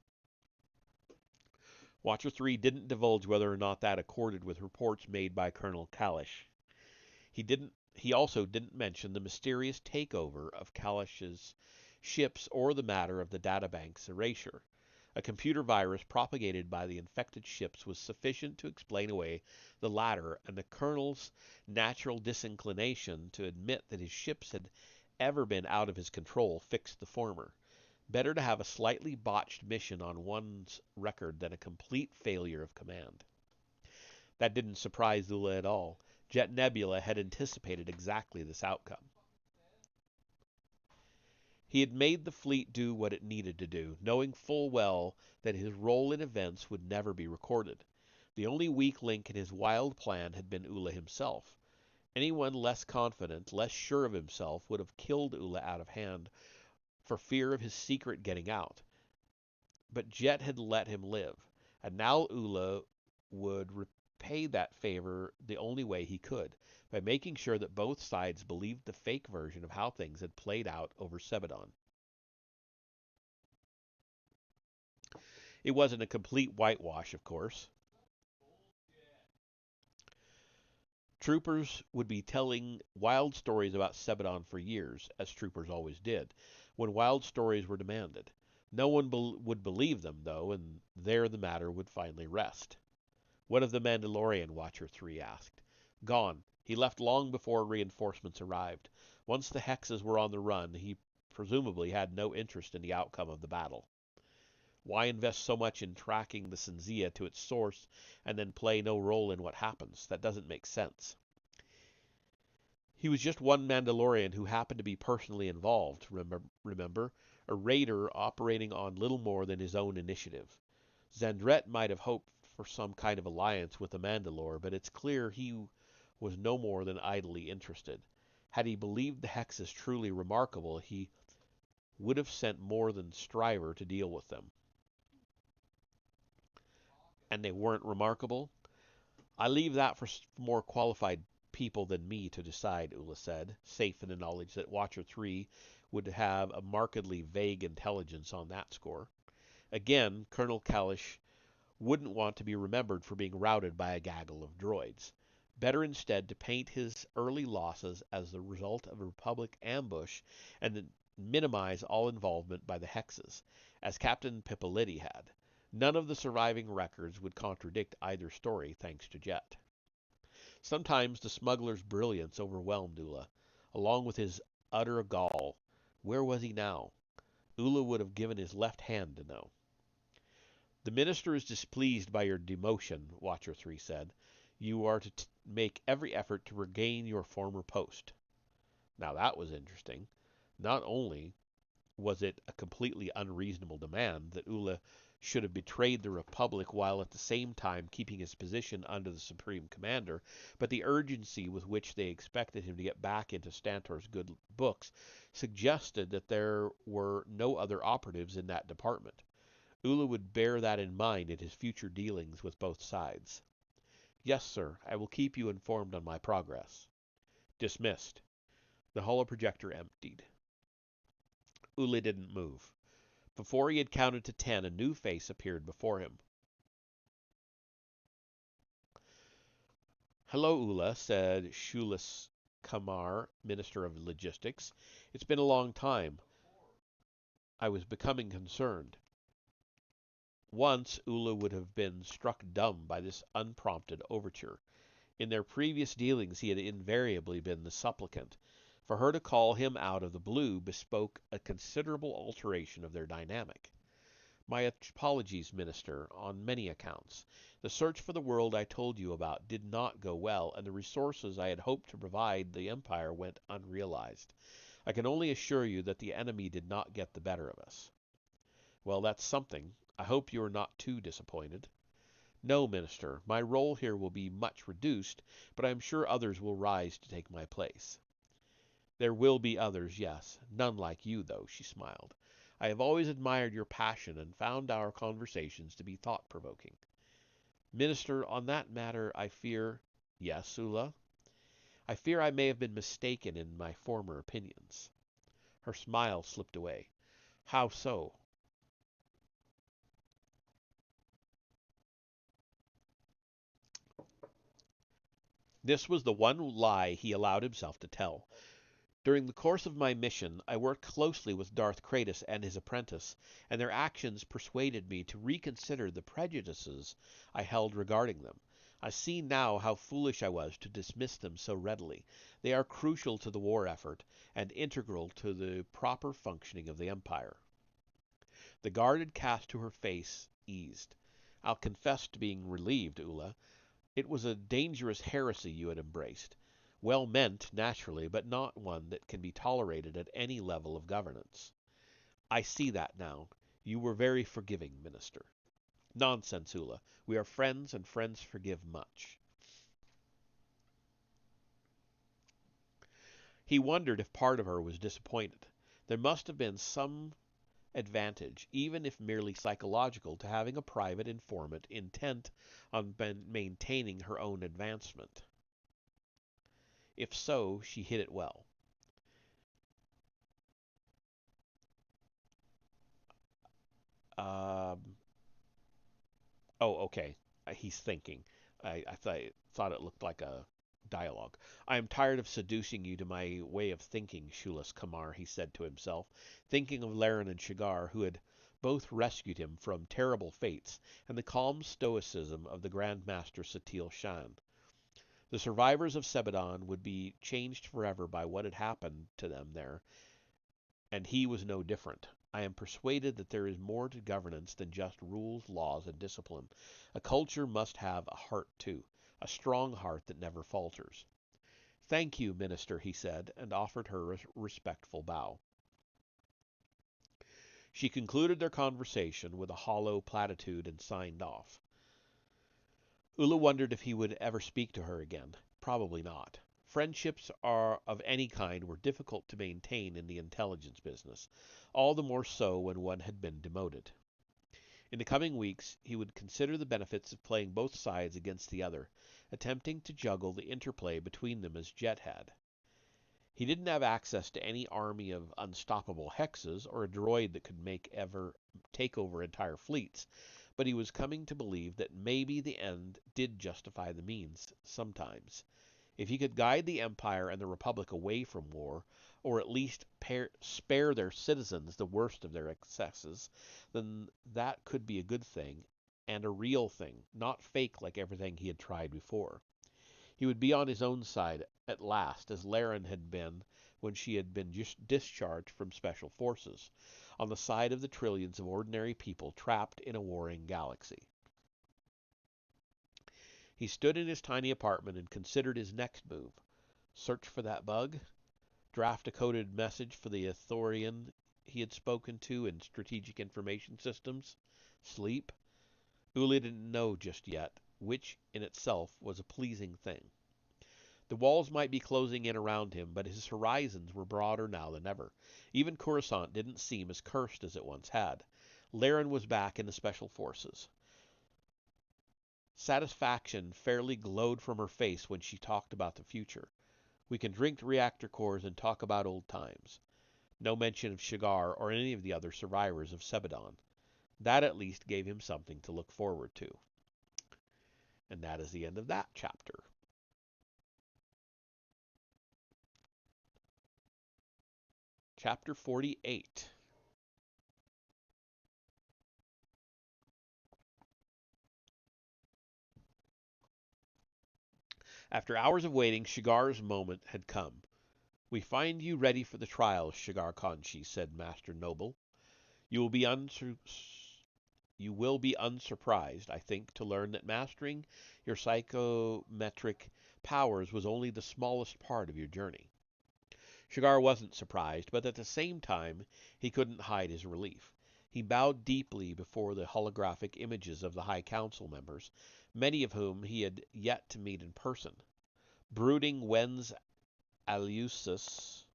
Watcher 3 didn't divulge whether or not that accorded with reports made by Colonel Kalish. He also didn't mention the mysterious takeover of Kalish's ships or the matter of the databank's erasure. A computer virus propagated by the infected ships was sufficient to explain away the latter, and the colonel's natural disinclination to admit that his ships had ever been out of his control fixed the former. Better to have a slightly botched mission on one's record than a complete failure of command. That didn't surprise Ula at all. Jet Nebula had anticipated exactly this outcome. He had made the fleet do what it needed to do, knowing full well that his role in events would never be recorded. The only weak link in his wild plan had been Ula himself. Anyone less confident, less sure of himself, would have killed Ula out of hand for fear of his secret getting out. But Jet had let him live, and now Ula would repay that favor the only way he could, by making sure that both sides believed the fake version of how things had played out over Sebedon. It wasn't a complete whitewash, of course. Troopers would be telling wild stories about Sebedon for years, as troopers always did, when wild stories were demanded. No one would believe them, though, and there the matter would finally rest. What of the Mandalorian, Watcher 3 asked. Gone. He left long before reinforcements arrived. Once the Hexes were on the run, he presumably had no interest in the outcome of the battle. Why invest so much in tracking the Synzia to its source and then play no role in what happens? That doesn't make sense. He was just one Mandalorian who happened to be personally involved, remember? A raider operating on little more than his own initiative. Zendret might have hoped for some kind of alliance with the Mandalore, but it's clear he was no more than idly interested. Had he believed the Hexes truly remarkable, he would have sent more than Striver to deal with them. And they weren't remarkable? I leave that for more qualified people than me to decide, Ula said, safe in the knowledge that Watcher 3 would have a markedly vague intelligence on that score. Again, Colonel Kalish wouldn't want to be remembered for being routed by a gaggle of droids. Better instead to paint his early losses as the result of a Republic ambush and then minimize all involvement by the Hexes, as Captain Pipoliti had. None of the surviving records would contradict either story, thanks to Jet. Sometimes the smuggler's brilliance overwhelmed Ula, along with his utter gall. Where was he now? Ula would have given his left hand to know. The minister is displeased by your demotion, Watcher 3 said. You are to make every effort to regain your former post. Now that was interesting. Not only was it a completely unreasonable demand that Ula should have betrayed the Republic while at the same time keeping his position under the Supreme Commander, but the urgency with which they expected him to get back into Stantor's good books suggested that there were no other operatives in that department. Ula would bear that in mind in his future dealings with both sides. Yes, sir, I will keep you informed on my progress. Dismissed. The holoprojector emptied. Ula didn't move. Before he had counted to 10, a new face appeared before him. Hello, Ula, said Shulas Kamar, Minister of Logistics. It's been a long time. I was becoming concerned. Once Ula would have been struck dumb by this unprompted overture. In their previous dealings he had invariably been the supplicant. For her to call him out of the blue bespoke a considerable alteration of their dynamic. My apologies, Minister, on many accounts. The search for the world I told you about did not go well, and the resources I had hoped to provide the Empire went unrealized. I can only assure you that the enemy did not get the better of us. Well, that's something. I hope you are not too disappointed. No, Minister, my role here will be much reduced, but I am sure others will rise to take my place. There will be others, yes. None like you, though, she smiled. I have always admired your passion and found our conversations to be thought-provoking. Minister, on that matter, I fear... Yes, Ula? I fear I may have been mistaken in my former opinions. Her smile slipped away. How so? This was the one lie he allowed himself to tell. During the course of my mission, I worked closely with Darth Kratos and his apprentice, and their actions persuaded me to reconsider the prejudices I held regarding them. I see now how foolish I was to dismiss them so readily. They are crucial to the war effort, and integral to the proper functioning of the Empire. The guarded cast to her face eased. I'll confess to being relieved, Ula. It was a dangerous heresy you had embraced. Well meant, naturally, but not one that can be tolerated at any level of governance. I see that now. You were very forgiving, Minister. Nonsense, Ula. We are friends, and friends forgive much. He wondered if part of her was disappointed. There must have been some advantage, even if merely psychological, to having a private informant intent on maintaining her own advancement. If so, she hid it well. Um, oh, okay. He's thinking. I thought it looked like a dialogue. I am tired of seducing you to my way of thinking, Shulas Kamar, he said to himself, thinking of Laren and Shigar, who had both rescued him from terrible fates, and the calm stoicism of the Grand Master Satil Shan. The survivors of Sebadon would be changed forever by what had happened to them there, and he was no different. I am persuaded that there is more to governance than just rules, laws, and discipline. A culture must have a heart, too, a strong heart that never falters. Thank you, Minister, he said, and offered her a respectful bow. She concluded their conversation with a hollow platitude and signed off. Ula wondered if he would ever speak to her again. Probably not. Friendships of any kind were difficult to maintain in the intelligence business, all the more so when one had been demoted. In the coming weeks he would consider the benefits of playing both sides against the other, attempting to juggle the interplay between them as Jet had. He didn't have access to any army of unstoppable hexes or a droid that could take over entire fleets, but he was coming to believe that maybe the end did justify the means sometimes. If he could guide the Empire and the Republic away from war, or at least spare their citizens the worst of their excesses, then that could be a good thing and a real thing, not fake like everything he had tried before. He would be on his own side at last, as Laren had been when she had been discharged from Special Forces, on the side of the trillions of ordinary people trapped in a warring galaxy. He stood in his tiny apartment and considered his next move. Search for that bug? Draft a coded message for the Ithorian he had spoken to in strategic information systems? Sleep? Uli didn't know just yet, which in itself was a pleasing thing. The walls might be closing in around him, but his horizons were broader now than ever. Even Coruscant didn't seem as cursed as it once had. Laren was back in the Special Forces. Satisfaction fairly glowed from her face when she talked about the future. We can drink reactor cores and talk about old times. No mention of Shigar or any of the other survivors of Sebadon. That at least gave him something to look forward to. And that is the end of that chapter. Chapter 48. After hours of waiting, Shigar's moment had come. "We find you ready for the trial, Shigar Kanchi," said Master Noble. You will be unsurprised, I think, to learn that mastering your psychometric powers was only the smallest part of your journey." Shigar wasn't surprised, but at the same time he couldn't hide his relief. He bowed deeply before the holographic images of the High Council members, many of whom he had yet to meet in person. Brooding Wens Aleusis,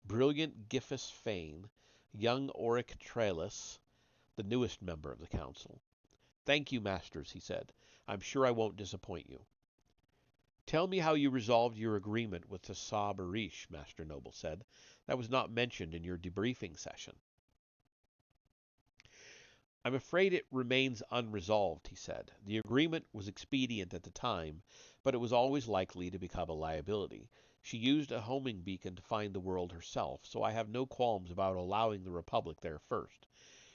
brilliant Giffus Fane, young Auric Trellis, the newest member of the council. "Thank you, masters," he said. "I'm sure I won't disappoint you." "Tell me how you resolved your agreement with the Barish," Master Noble said. "That was not mentioned in your debriefing session." "I'm afraid it remains unresolved," he said. "The agreement was expedient at the time, but it was always likely to become a liability. She used a homing beacon to find the world herself, so I have no qualms about allowing the Republic there first.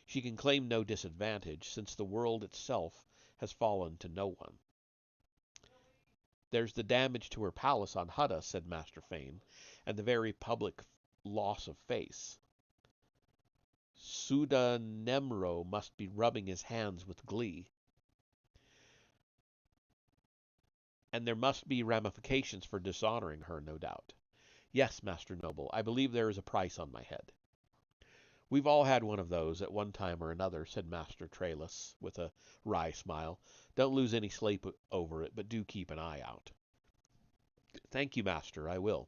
She can claim no disadvantage, since the world itself has fallen to no one." "There's the damage to her palace on Hutta," said Master Fane, "and the very public loss of face. Suda Nemro must be rubbing his hands with glee. And there must be ramifications for dishonoring her, no doubt." "Yes, Master Noble, I believe there is a price on my head." "We've all had one of those, at one time or another," said Master Trellis, with a wry smile. "Don't lose any sleep over it, but do keep an eye out." "Thank you, Master, I will."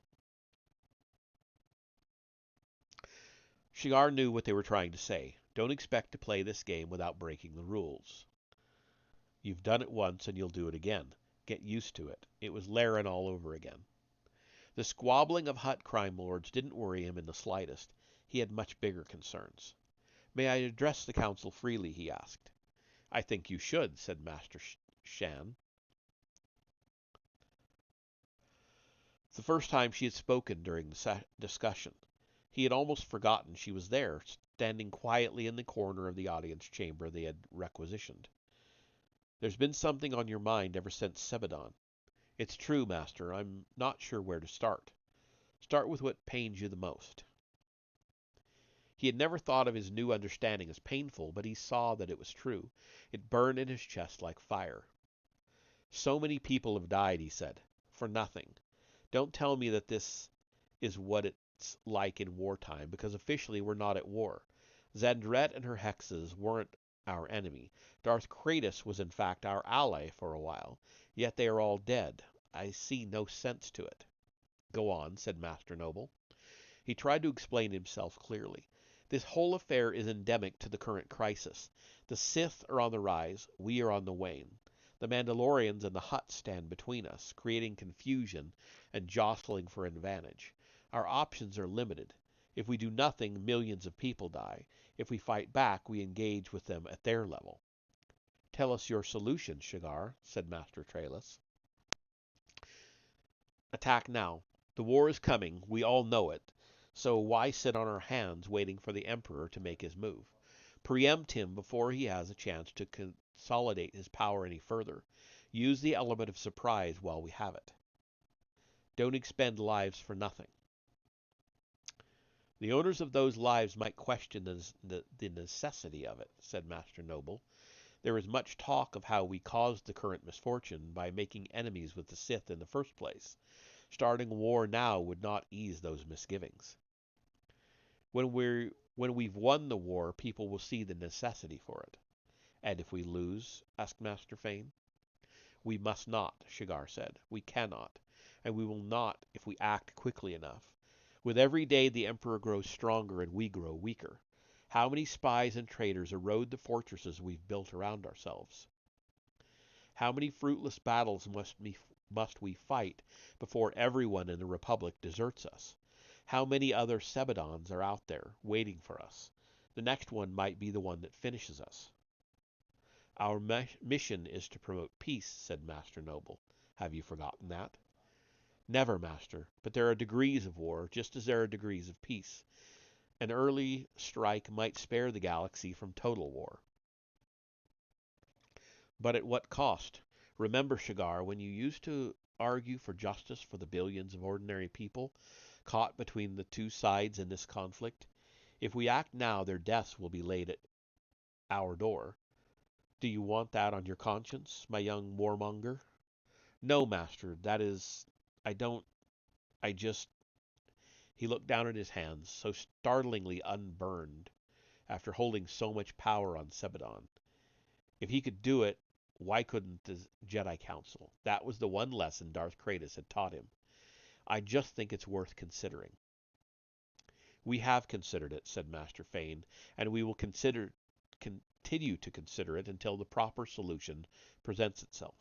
Shigar knew what they were trying to say. Don't expect to play this game without breaking the rules. You've done it once and you'll do it again. Get used to it. It was Laren all over again. The squabbling of Hutt crime lords didn't worry him in the slightest. He had much bigger concerns. "May I address the council freely?" he asked. "I think you should," said Master Shan. The first time she had spoken during the discussion. He had almost forgotten she was there, standing quietly in the corner of the audience chamber they had requisitioned. "There's been something on your mind ever since Sebadon." "It's true, Master. I'm not sure where to start." "Start with what pains you the most." He had never thought of his new understanding as painful, but he saw that it was true. It burned in his chest like fire. "So many people have died," he said, "for nothing. Don't tell me that this is what it's like in wartime, because officially we're not at war. Zandret and her hexes weren't our enemy. Darth Kratos was in fact our ally for a while. Yet they are all dead. I see no sense to it." "Go on," said Master Noble. He tried to explain himself clearly. "This whole affair is endemic to the current crisis. The Sith are on the rise, we are on the wane. The Mandalorians and the Hutt stand between us, creating confusion and jostling for advantage. Our options are limited. If we do nothing, millions of people die. If we fight back, we engage with them at their level. Tell us your solution, Shigar, said Master Trailus. Attack now. The war is coming. We all know it. So why sit on our hands waiting for the Emperor to make his move? Preempt him before he has a chance to consolidate his power any further. Use the element of surprise while we have it. Don't expend lives for nothing. The owners of those lives might question the necessity of it, said Master Noble. There is much talk of how we caused the current misfortune by making enemies with the Sith in the first place. Starting war now would not ease those misgivings. When we've won the war, people will see the necessity for it. And if we lose? Asked Master Fane. We must not, Shigar said. We cannot. And we will not if we act quickly enough. With every day the Emperor grows stronger and we grow weaker. How many spies and traitors erode the fortresses we've built around ourselves? How many fruitless battles must we fight before everyone in the Republic deserts us? How many other Sebadons are out there, waiting for us? The next one might be the one that finishes us. Our mission is to promote peace, said Master Noble. Have you forgotten that? Never, Master, but there are degrees of war, just as there are degrees of peace. An early strike might spare the galaxy from total war. But at what cost? Remember, Shigar, when you used to argue for justice for the billions of ordinary people caught between the two sides in this conflict? If we act now, their deaths will be laid at our door. Do you want that on your conscience, my young warmonger? No, Master, that is... I don't... I just... He looked down at his hands, so startlingly unburned, after holding so much power on Sebadon. If he could do it, why couldn't the Jedi Council? That was the one lesson Darth Kratos had taught him. I just think it's worth considering. We have considered it, said Master Fane, and we will continue to consider it until the proper solution presents itself.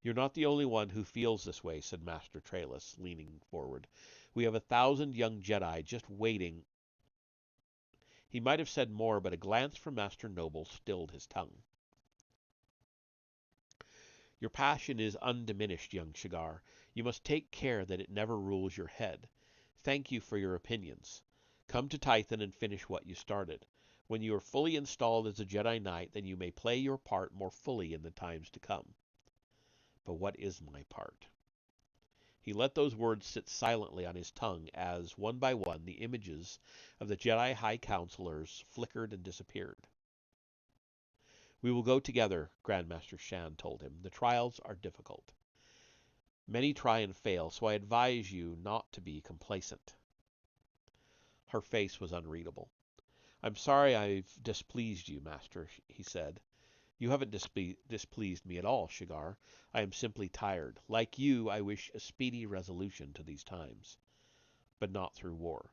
You're not the only one who feels this way, said Master Trailus, leaning forward. We have 1,000 young Jedi just waiting. He might have said more, but a glance from Master Noble stilled his tongue. Your passion is undiminished, young Shigar. You must take care that it never rules your head. Thank you for your opinions. Come to Tython and finish what you started. When you are fully installed as a Jedi Knight, then you may play your part more fully in the times to come. But what is my part? He let those words sit silently on his tongue as, one by one, the images of the Jedi High Counselors flickered and disappeared. We will go together, Grandmaster Shan told him. The trials are difficult. Many try and fail, so I advise you not to be complacent. Her face was unreadable. I'm sorry I've displeased you, Master, he said. You haven't displeased me at all, Shigar. I am simply tired. Like you, I wish a speedy resolution to these times. But not through war.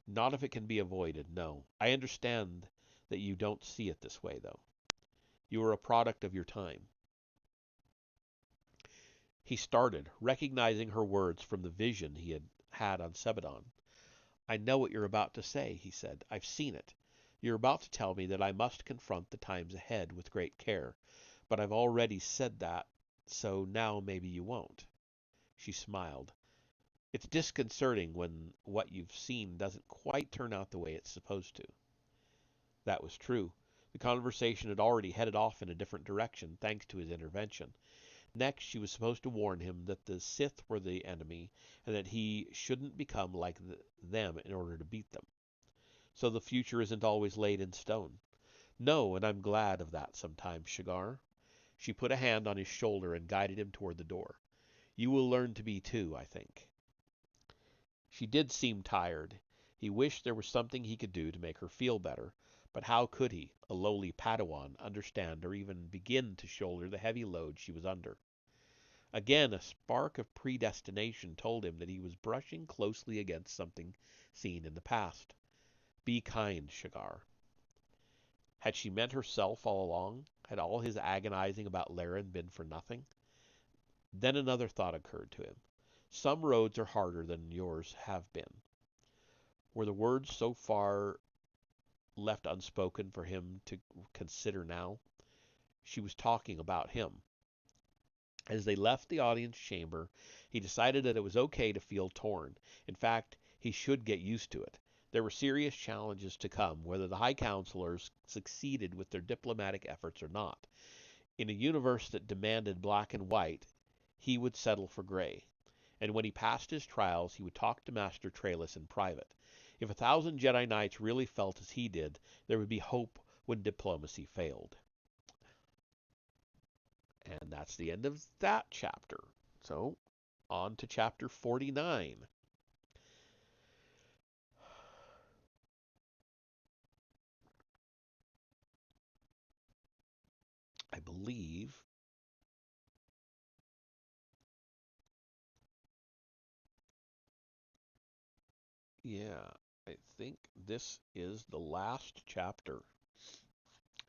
Not if it can be avoided, no. I understand that you don't see it this way, though. You are a product of your time. He started, recognizing her words from the vision he had had on Sebadon. I know what you're about to say, he said. I've seen it. You're about to tell me that I must confront the times ahead with great care. But I've already said that, so now maybe you won't. She smiled. It's disconcerting when what you've seen doesn't quite turn out the way it's supposed to. That was true. The conversation had already headed off in a different direction, thanks to his intervention. Next, she was supposed to warn him that the Sith were the enemy, and that he shouldn't become like them in order to beat them. So the future isn't always laid in stone. No, and I'm glad of that sometimes, Shigar. She put a hand on his shoulder and guided him toward the door. You will learn to be too, I think. She did seem tired. He wished there was something he could do to make her feel better, but how could he, a lowly Padawan, understand or even begin to shoulder the heavy load she was under? Again, a spark of predestination told him that he was brushing closely against something seen in the past. Be kind, Shigar. Had she meant herself all along? Had all his agonizing about Laren been for nothing? Then another thought occurred to him. Some roads are harder than yours have been. Were the words so far left unspoken for him to consider now? She was talking about him. As they left the audience chamber, he decided that it was okay to feel torn. In fact, he should get used to it. There were serious challenges to come, whether the High Counselors succeeded with their diplomatic efforts or not. In a universe that demanded black and white, he would settle for gray. And when he passed his trials, he would talk to Master Trailus in private. If 1,000 Jedi Knights really felt as he did, there would be hope when diplomacy failed. And that's the end of that chapter. So, on to chapter 49. I believe, yeah, I think this is the last chapter.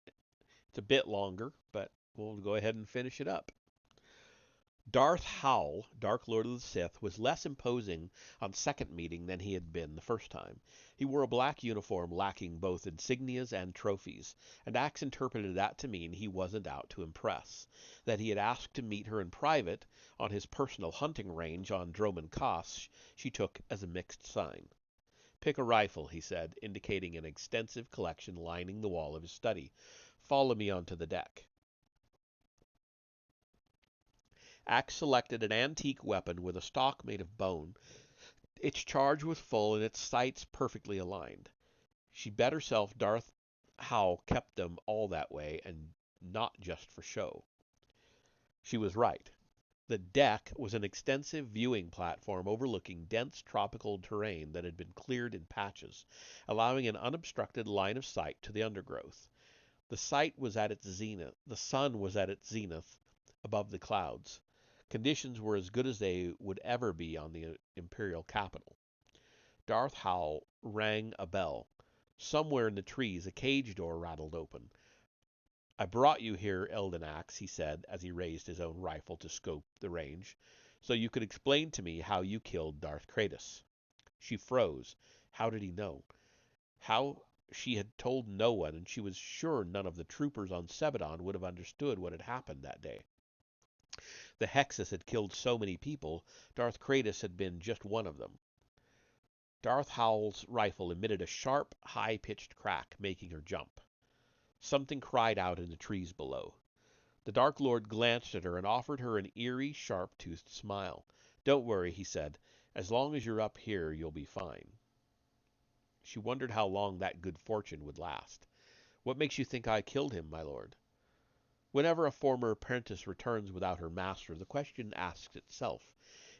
It's a bit longer, but we'll go ahead and finish it up. Darth Howl, Dark Lord of the Sith, was less imposing on second meeting than he had been the first time. He wore a black uniform lacking both insignias and trophies, and Axe interpreted that to mean he wasn't out to impress. That he had asked to meet her in private on his personal hunting range on Droman Kos she took as a mixed sign. Pick a rifle, he said, indicating an extensive collection lining the wall of his study. Follow me onto the deck. Axe selected an antique weapon with a stock made of bone. Its charge was full and its sights perfectly aligned. She bet herself Darth Howe kept them all that way and not just for show. She was right. The deck was an extensive viewing platform overlooking dense tropical terrain that had been cleared in patches, allowing an unobstructed line of sight to the undergrowth. The site was at its zenith. The sun was at its zenith above the clouds. Conditions were as good as they would ever be on the imperial capital. Darth Howl rang a bell. Somewhere in the trees a cage door rattled open. "I brought you here, Eldenax," he said as he raised his own rifle to scope the range, "so you could explain to me how you killed Darth Kratos." She froze. How did he know? How she had told no one, and she was sure none of the troopers on Sebadon would have understood what had happened that day. The Hexes had killed so many people, Darth Kratos had been just one of them. Darth Howl's rifle emitted a sharp, high-pitched crack, making her jump. Something cried out in the trees below. The Dark Lord glanced at her and offered her an eerie, sharp-toothed smile. "Don't worry," he said. "As long as you're up here, you'll be fine." She wondered how long that good fortune would last. "What makes you think I killed him, my lord?" Whenever a former apprentice returns without her master, the question asks itself.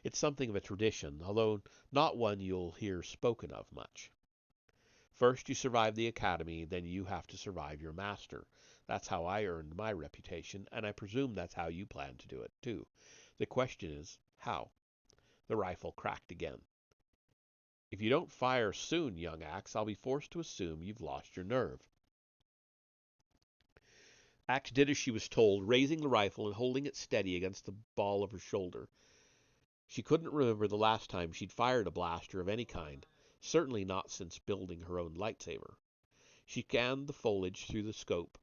It's something of a tradition, although not one you'll hear spoken of much. First you survive the academy, then you have to survive your master. That's how I earned my reputation, and I presume that's how you plan to do it, too. The question is, how? The rifle cracked again. "If you don't fire soon, young Axe, I'll be forced to assume you've lost your nerve." Axe did as she was told, raising the rifle and holding it steady against the ball of her shoulder. She couldn't remember the last time she'd fired a blaster of any kind, certainly not since building her own lightsaber. She scanned the foliage through the scope.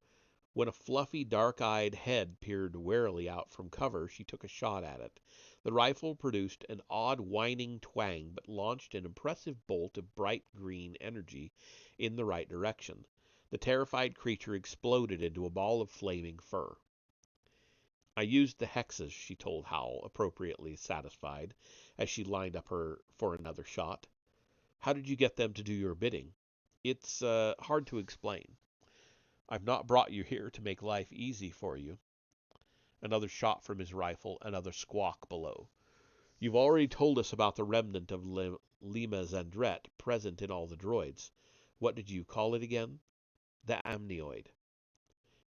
When a fluffy, dark-eyed head peered warily out from cover, she took a shot at it. The rifle produced an odd whining twang, but launched an impressive bolt of bright green energy in the right direction. The terrified creature exploded into a ball of flaming fur. "I used the hexes," she told Howl, appropriately satisfied, as she lined up for another shot. "How did you get them to do your bidding?" "It's hard to explain. I've not brought you here to make life easy for you." Another shot from his rifle, another squawk below. "You've already told us about the remnant of Lima Zandret present in all the droids. What did you call it again?" "The amnioid."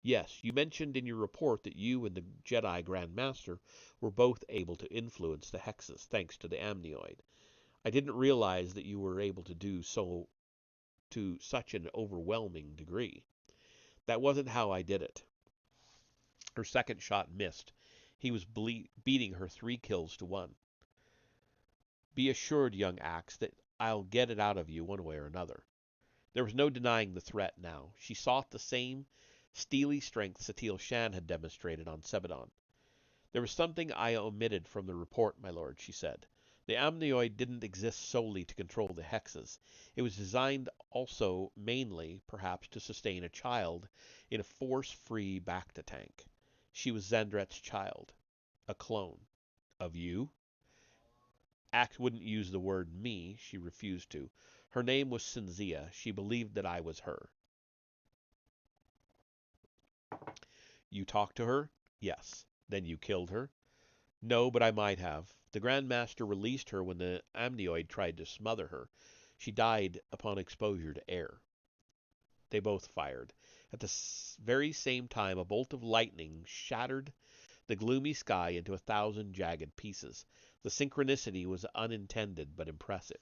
"Yes, you mentioned in your report that you and the Jedi Grand Master were both able to influence the hexes, thanks to the amnioid. I didn't realize that you were able to do so to such an overwhelming degree. That wasn't how I did it." Her second shot missed. He was beating her 3 kills to 1. Be assured, young Axe, that I'll get it out of you one way or another. There was no denying the threat now. She sought the same steely strength Satil Shan had demonstrated on Sebadon. There was something I omitted from the report, my lord, she said. The amnioid didn't exist solely to control the hexes. It was designed also, mainly, perhaps, to sustain a child in a force-free Bacta tank. She was Xandret's child. A clone. Of you? Axe wouldn't use the word me. She refused to. Her name was Cinzia. She believed that I was her. You talked to her? Yes. Then you killed her? No, but I might have. The Grand Master released her when the amnioid tried to smother her. She died upon exposure to air. They both fired. At the very same time, a bolt of lightning shattered the gloomy sky into 1,000 jagged pieces. The synchronicity was unintended but impressive.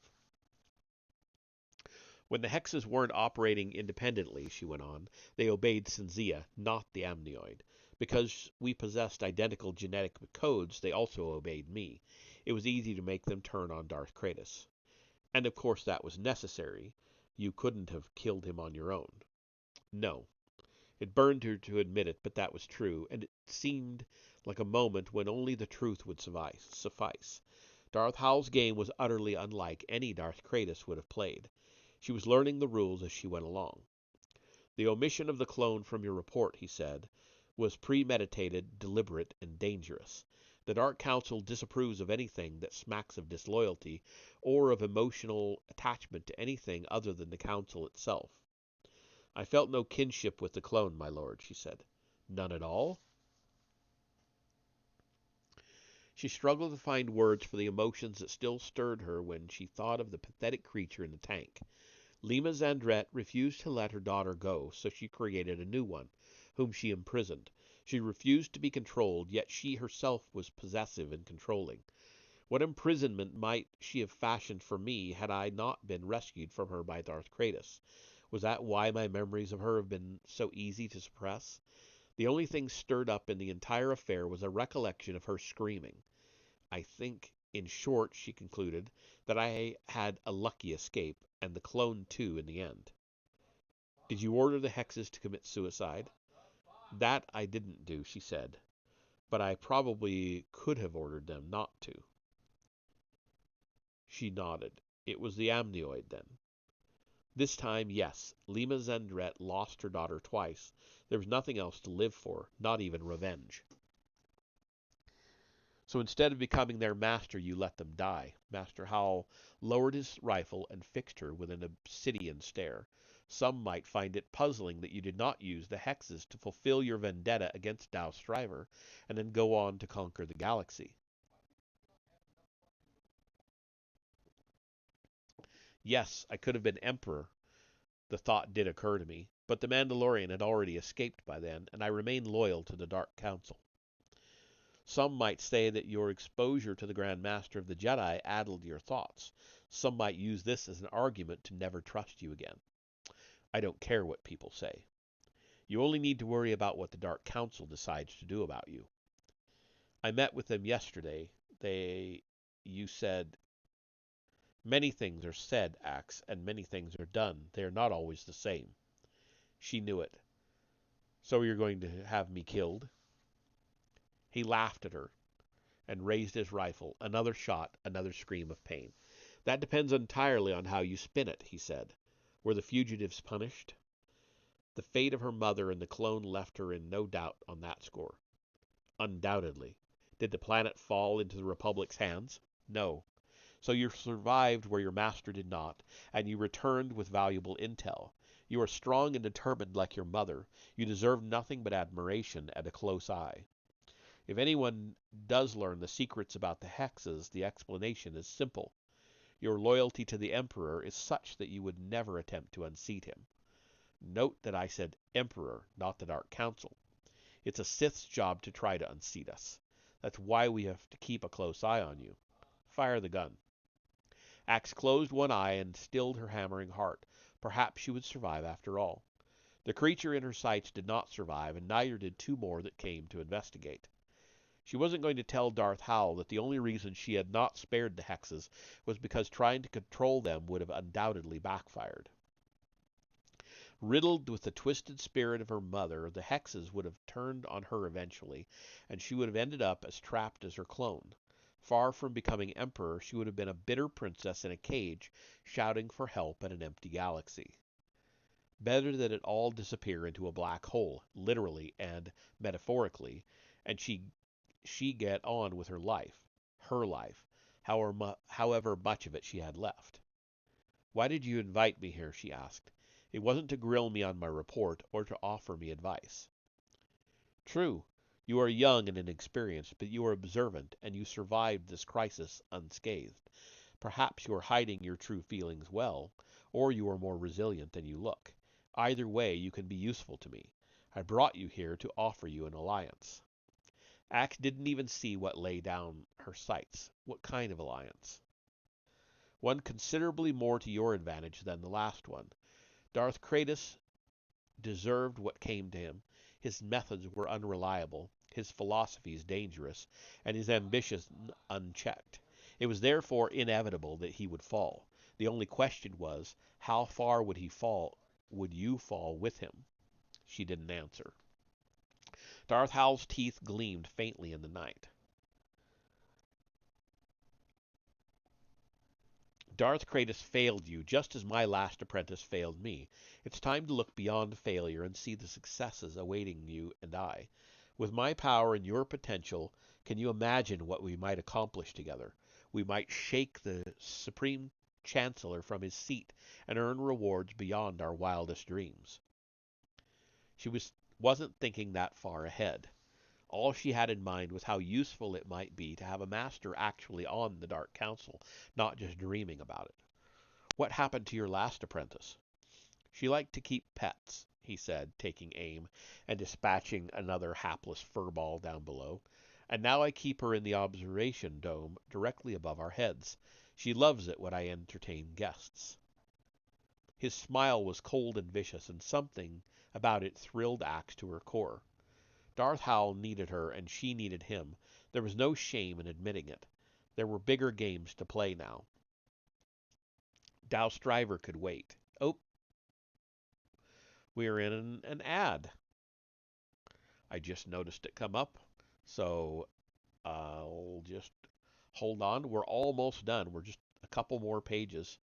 When the hexes weren't operating independently, she went on, they obeyed Cinzia, not the amnioid. Because we possessed identical genetic codes, they also obeyed me. It was easy to make them turn on Darth Kratos. And of course that was necessary. You couldn't have killed him on your own. No. It burned her to admit it, but that was true, and it seemed like a moment when only the truth would suffice. Darth Howell's game was utterly unlike any Darth Kratos would have played. She was learning the rules as she went along. The omission of the clone from your report, he said, was premeditated, deliberate, and dangerous. The Dark Council disapproves of anything that smacks of disloyalty or of emotional attachment to anything other than the Council itself. I felt no kinship with the clone, my lord, she said. None at all? She struggled to find words for the emotions that still stirred her when she thought of the pathetic creature in the tank. Lima Xandret refused to let her daughter go, so she created a new one, whom she imprisoned. She refused to be controlled, yet she herself was possessive and controlling. What imprisonment might she have fashioned for me had I not been rescued from her by Darth Kratos? Was that why my memories of her have been so easy to suppress? The only thing stirred up in the entire affair was a recollection of her screaming. I think, in short, she concluded, that I had a lucky escape, and the clone too in the end. Did you order the hexes to commit suicide? That I didn't do, she said, but I probably could have ordered them not to. She nodded. It was the amnioid, then. This time, yes, Lima Xandret lost her daughter twice. There was nothing else to live for, not even revenge. So instead of becoming their master, you let them die. Master Howell lowered his rifle and fixed her with an obsidian stare. Some might find it puzzling that you did not use the hexes to fulfill your vendetta against Dow Striver and then go on to conquer the galaxy. Yes, I could have been emperor. The thought did occur to me, but the Mandalorian had already escaped by then, and I remained loyal to the Dark Council. Some might say that your exposure to the Grand Master of the Jedi addled your thoughts. Some might use this as an argument to never trust you again. I don't care what people say. You only need to worry about what the Dark Council decides to do about you. I met with them yesterday. You said, many things are said, Axe, and many things are done. They are not always the same. She knew it. So you're going to have me killed? He laughed at her and raised his rifle. Another shot, another scream of pain. That depends entirely on how you spin it, he said. Were the fugitives punished? The fate of her mother and the clone left her in no doubt on that score. Undoubtedly. Did the planet fall into the Republic's hands? No. So you survived where your master did not, and you returned with valuable intel. You are strong and determined like your mother. You deserve nothing but admiration and a close eye. If anyone does learn the secrets about the hexes, the explanation is simple. Your loyalty to the Emperor is such that you would never attempt to unseat him. Note that I said Emperor, not the Dark Council. It's a Sith's job to try to unseat us. That's why we have to keep a close eye on you. Fire the gun. Axe closed one eye and stilled her hammering heart. Perhaps she would survive after all. The creature in her sights did not survive, and neither did two more that came to investigate. She wasn't going to tell Darth Howell that the only reason she had not spared the hexes was because trying to control them would have undoubtedly backfired. Riddled with the twisted spirit of her mother, the hexes would have turned on her eventually, and she would have ended up as trapped as her clone. Far from becoming emperor, she would have been a bitter princess in a cage, shouting for help in an empty galaxy. Better that it all disappear into a black hole, literally and metaphorically, and she get on with her life, however much of it she had left. Why did you invite me here? She asked. It wasn't to grill me on my report or to offer me advice. True, you are young and inexperienced, but you are observant, and you survived this crisis unscathed. Perhaps you are hiding your true feelings well, or you are more resilient than you look. Either way, you can be useful to me. I brought you here to offer you an alliance. Axe didn't even see what lay down her sights. What kind of alliance? One considerably more to your advantage than the last one. Darth Kratos deserved what came to him. His methods were unreliable, his philosophies dangerous, and his ambitions unchecked. It was therefore inevitable that he would fall. The only question was, how far would he fall? Would you fall with him? She didn't answer. Darth Howell's teeth gleamed faintly in the night. Darth Kratos failed you just as my last apprentice failed me. It's time to look beyond failure and see the successes awaiting you and I. With my power and your potential, can you imagine what we might accomplish together? We might shake the Supreme Chancellor from his seat and earn rewards beyond our wildest dreams. Wasn't thinking that far ahead. All she had in mind was how useful it might be to have a master actually on the Dark Council, not just dreaming about it. What happened to your last apprentice? She liked to keep pets, he said, taking aim and dispatching another hapless furball down below. And now I keep her in the observation dome directly above our heads. She loves it when I entertain guests. His smile was cold and vicious, and something about it thrilled Axe to her core. Darth Howell needed her, and she needed him. There was no shame in admitting it. There were bigger games to play now. Douse Driver could wait. Oh, we're in an ad. I just noticed it come up, so I'll just hold on. We're almost done. We're just a couple more pages.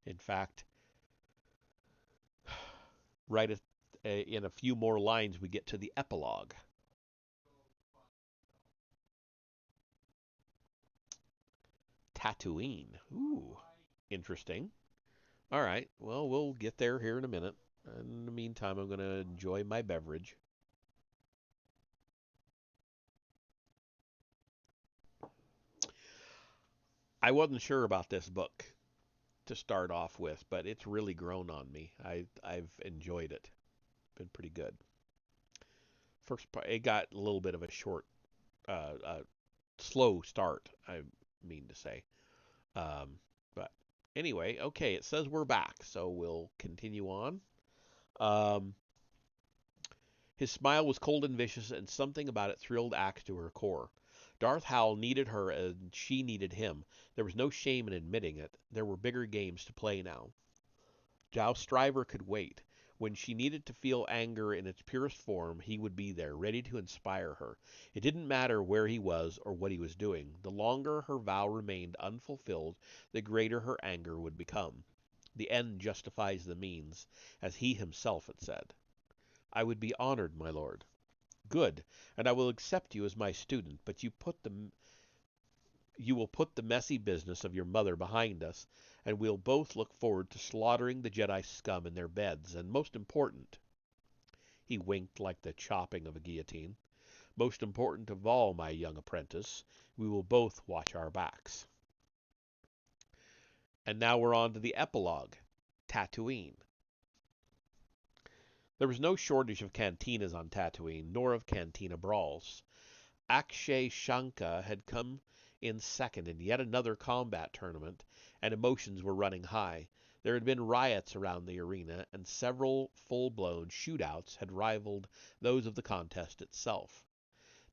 In fact, in a few more lines, we get to the epilogue. Tatooine. Ooh, interesting. All right. Well, we'll get there here in a minute. In the meantime, I'm going to enjoy my beverage. I wasn't sure about this book to start off with, but it's really grown on me. I've enjoyed it. Been pretty good. First part, it got a little bit of a slow start. I mean to say. Um, but anyway, okay. It says we're back, so we'll continue on. Um, His smile was cold and vicious, and something about it thrilled Axe to her core. Darth Howell needed her, and she needed him. There was no shame in admitting it. There were bigger games to play now. Joust Driver could wait. When she needed to feel anger in its purest form, he would be there, ready to inspire her. It didn't matter where he was or what he was doing. The longer her vow remained unfulfilled, the greater her anger would become. The end justifies the means, as he himself had said. I would be honored, my lord. Good, and I will accept you as my student, but you will put the messy business of your mother behind us, and we'll both look forward to slaughtering the Jedi scum in their beds, and most important, he winked like the chopping of a guillotine, most important of all, my young apprentice, we will both watch our backs. And now we're on to the epilogue, Tatooine. There was no shortage of cantinas on Tatooine, nor of cantina brawls. Akshay Shanka had come in second in yet another combat tournament, and emotions were running high. There had been riots around the arena, and several full-blown shootouts had rivaled those of the contest itself.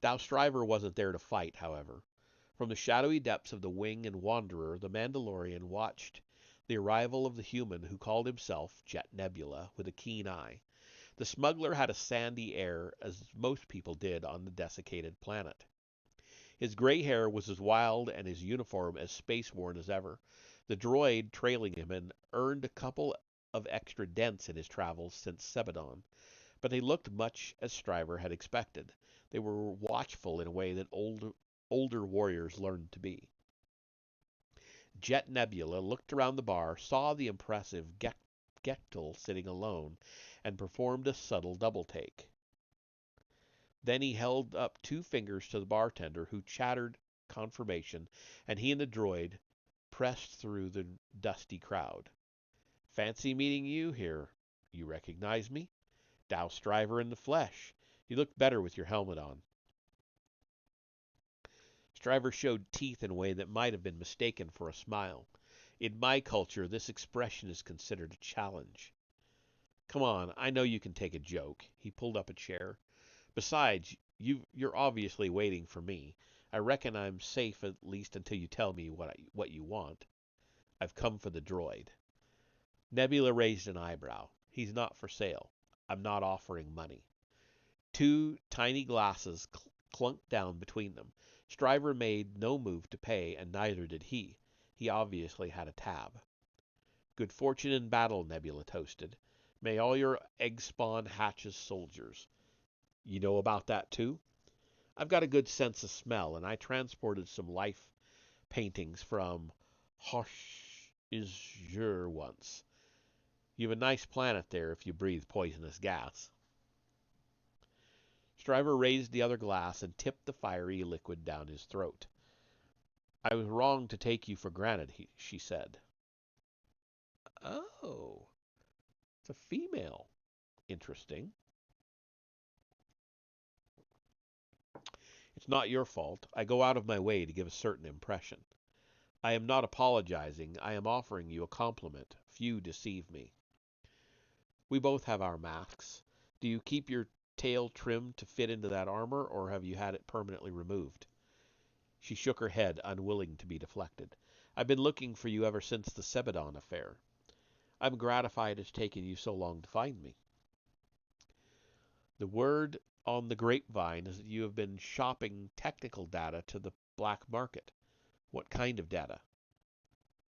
Stryver wasn't there to fight, however. From the shadowy depths of the Wing and Wanderer, the Mandalorian watched the arrival of the human who called himself Jet Nebula with a keen eye. The smuggler had a sandy air, as most people did on the desiccated planet. His gray hair was as wild and his uniform as space-worn as ever. The droid trailing him had earned a couple of extra dents in his travels since Sebadon, but they looked much as Stryver had expected. They were watchful in a way that older warriors learned to be. Jet Nebula looked around the bar, saw the impressive Gectil sitting alone, and performed a subtle double-take. Then he held up 2 fingers to the bartender, who chattered confirmation, and he and the droid pressed through the dusty crowd. "Fancy meeting you here. You recognize me? Stryver in the flesh. You look better with your helmet on." Stryver showed teeth in a way that might have been mistaken for a smile. "In my culture, this expression is considered a challenge." "Come on, I know you can take a joke." He pulled up a chair. "Besides, you're obviously waiting for me. I reckon I'm safe at least until you tell me what you want." "I've come for the droid." Nebula raised an eyebrow. "He's not for sale. I'm not offering money." 2 tiny glasses clunked down between them. Stryver made no move to pay, and neither did he. He obviously had a tab. "Good fortune in battle," Nebula toasted. "May all your egg spawn hatch as soldiers." "You know about that, too?" "I've got a good sense of smell, and I transported some life paintings from Hosh-Izur once. You've a nice planet there if you breathe poisonous gas." Stryver raised the other glass and tipped the fiery liquid down his throat. "I was wrong to take you for granted," she said. "Oh, it's a female. Interesting." "It's not your fault. I go out of my way to give a certain impression." "I am not apologizing. I am offering you a compliment. Few deceive me." "We both have our masks. Do you keep your tail trimmed to fit into that armor, or have you had it permanently removed?" She shook her head, unwilling to be deflected. "I've been looking for you ever since the Sebadon affair." "I'm gratified it's taken you so long to find me." "The word on the grapevine is that you have been shopping technical data to the black market." "What kind of data?"